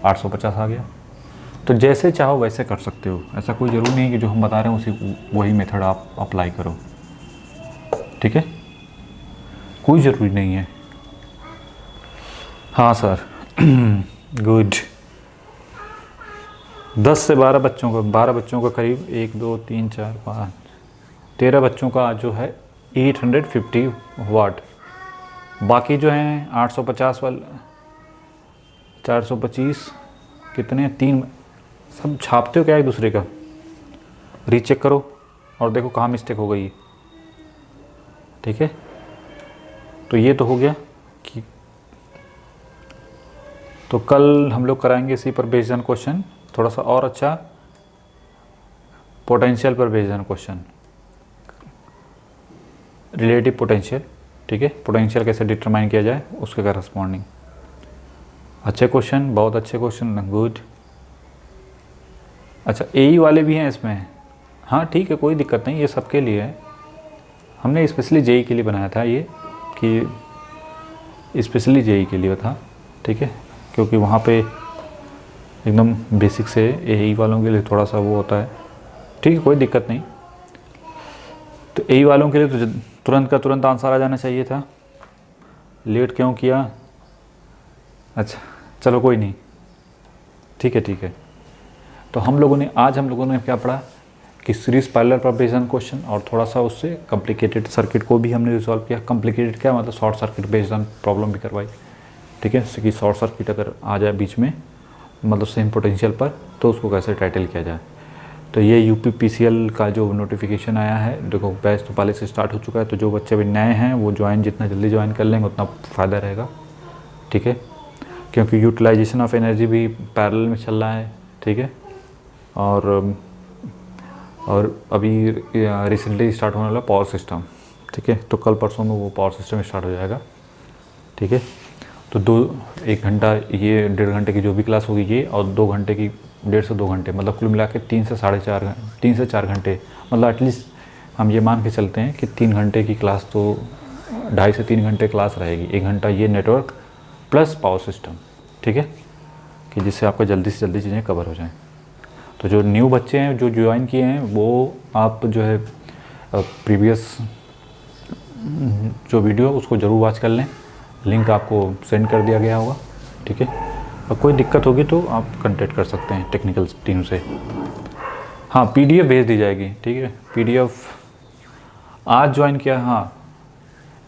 850 आ गया। तो जैसे चाहो वैसे कर सकते हो, ऐसा कोई ज़रूरी नहीं कि जो हम बता रहे हैं उसी वही मेथड आप अप्लाई करो। ठीक है, कोई ज़रूरी नहीं है। हाँ सर, गुड। 10 से 12 बच्चों का, 12 बच्चों का करीब 1 2 3 4 5 13 बच्चों का जो है 850 वाट। बाकी जो हैं 850 वाला, 425 कितने, 3, सब छापते हो क्या एक दूसरे का, रीचेक करो और देखो कहाँ मिस्टेक हो गई। ठीक है, तो ये तो हो गया कि तो कल हम लोग कराएंगे इसी पर बेस्ड ऑन क्वेश्चन, थोड़ा सा और अच्छा पोटेंशियल पर based on question, relative potential. ठीक है, पोटेंशियल कैसे डिटरमाइन किया जाए उसके करस्पॉन्डिंग। अच्छे क्वेश्चन, बहुत अच्छे क्वेश्चन, गुड। अच्छा, AE वाले भी हैं इसमें, हाँ ठीक है, कोई दिक्कत नहीं, ये सबके लिए है। हमने स्पेशली JEE के लिए बनाया था ये, कि स्पेशली JEE के लिए था। ठीक है, क्योंकि वहाँ पे एकदम बेसिक से AE वालों के लिए थोड़ा सा वो होता है। ठीक है, कोई दिक्कत नहीं। तो AE वालों के लिए तो तुरंत का तुरंत आंसर आ जाना चाहिए था, लेट क्यों किया। अच्छा चलो कोई नहीं, ठीक है ठीक है। तो आज हम लोगों ने क्या पढ़ा कि सीरीज पैरेलल पर बेस्ड ऑन क्वेश्चन, और थोड़ा सा उससे कॉम्प्लिकेटेड सर्किट को भी हमने रिजॉल्व किया। कॉम्प्लिकेटेड क्या मतलब, short circuit based on problem भी करवाई, ठीक है। जैसे कि शॉर्ट सर्किट अगर आ जाए बीच में, मतलब सेम पोटेंशियल पर, तो उसको कैसे टाइटल किया जाए। तो ये UPPCL का जो नोटिफिकेशन आया है, देखो बैच तो पहले से स्टार्ट हो चुका है, तो जो बच्चे अभी नए हैं वो जितना जल्दी ज्वाइन कर लेंगे उतना फ़ायदा रहेगा, ठीक है। क्योंकि यूटिलाइजेशन ऑफ एनर्जी भी पैरेलल में चल रहा है, ठीक है। और अभी रिसेंटली स्टार्ट होने वाला पावर सिस्टम, ठीक है। तो कल परसों में वो पावर सिस्टम स्टार्ट हो जाएगा, ठीक है। तो 1 घंटा ये 1.5 घंटे की जो भी क्लास होगी ये, और 2 घंटे की 1.5 से 2 घंटे, मतलब कुल मिला के 3 से 4 घंटे, मतलब एटलीस्ट हम ये मान के चलते हैं कि 3 घंटे की क्लास तो 2.5 से 3 घंटे क्लास रहेगी। 1 घंटा ये नेटवर्क प्लस पावर सिस्टम, ठीक है, कि जिससे आपको जल्दी से जल्दी चीज़ें कवर हो जाएं। तो जो न्यू बच्चे हैं जो ज्वाइन किए हैं वो आप जो है प्रीवियस जो वीडियो उसको ज़रूर वॉच कर लें, लिंक आपको सेंड कर दिया गया होगा, ठीक है। और कोई दिक्कत होगी तो आप कांटेक्ट कर सकते हैं टेक्निकल टीम से। हाँ, PDF भेज दी जाएगी, ठीक है। PDF आज ज्वाइन किया, हाँ,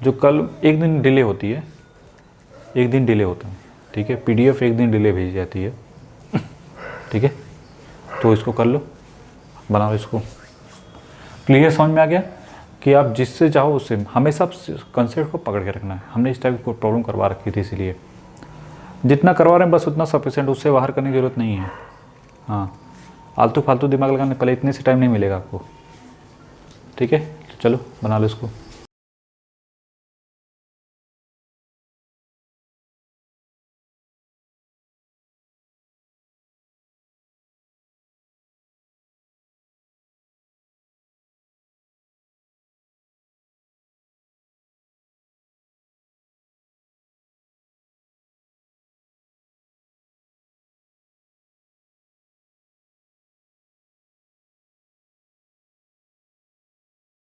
जो कल 1 दिन डिले होती है, 1 दिन डिले होता है, ठीक है। PDF 1 दिन डिले भेजी जाती है, ठीक है। तो इसको कर लो, बनाओ इसको। क्लियर समझ में आ गया कि आप जिससे चाहो उससे हमेशा कंसेप्ट को पकड़ के रखना है। हमने इस टाइप की प्रॉब्लम करवा रखी थी, इसीलिए जितना करवा रहे हैं बस उतना सफिशेंट, उससे बाहर करने की ज़रूरत नहीं है। हाँ, आलतू फालतू दिमाग लगाने पहले इतने से टाइम नहीं मिलेगा आपको, ठीक है। तो चलो बना लो इसको।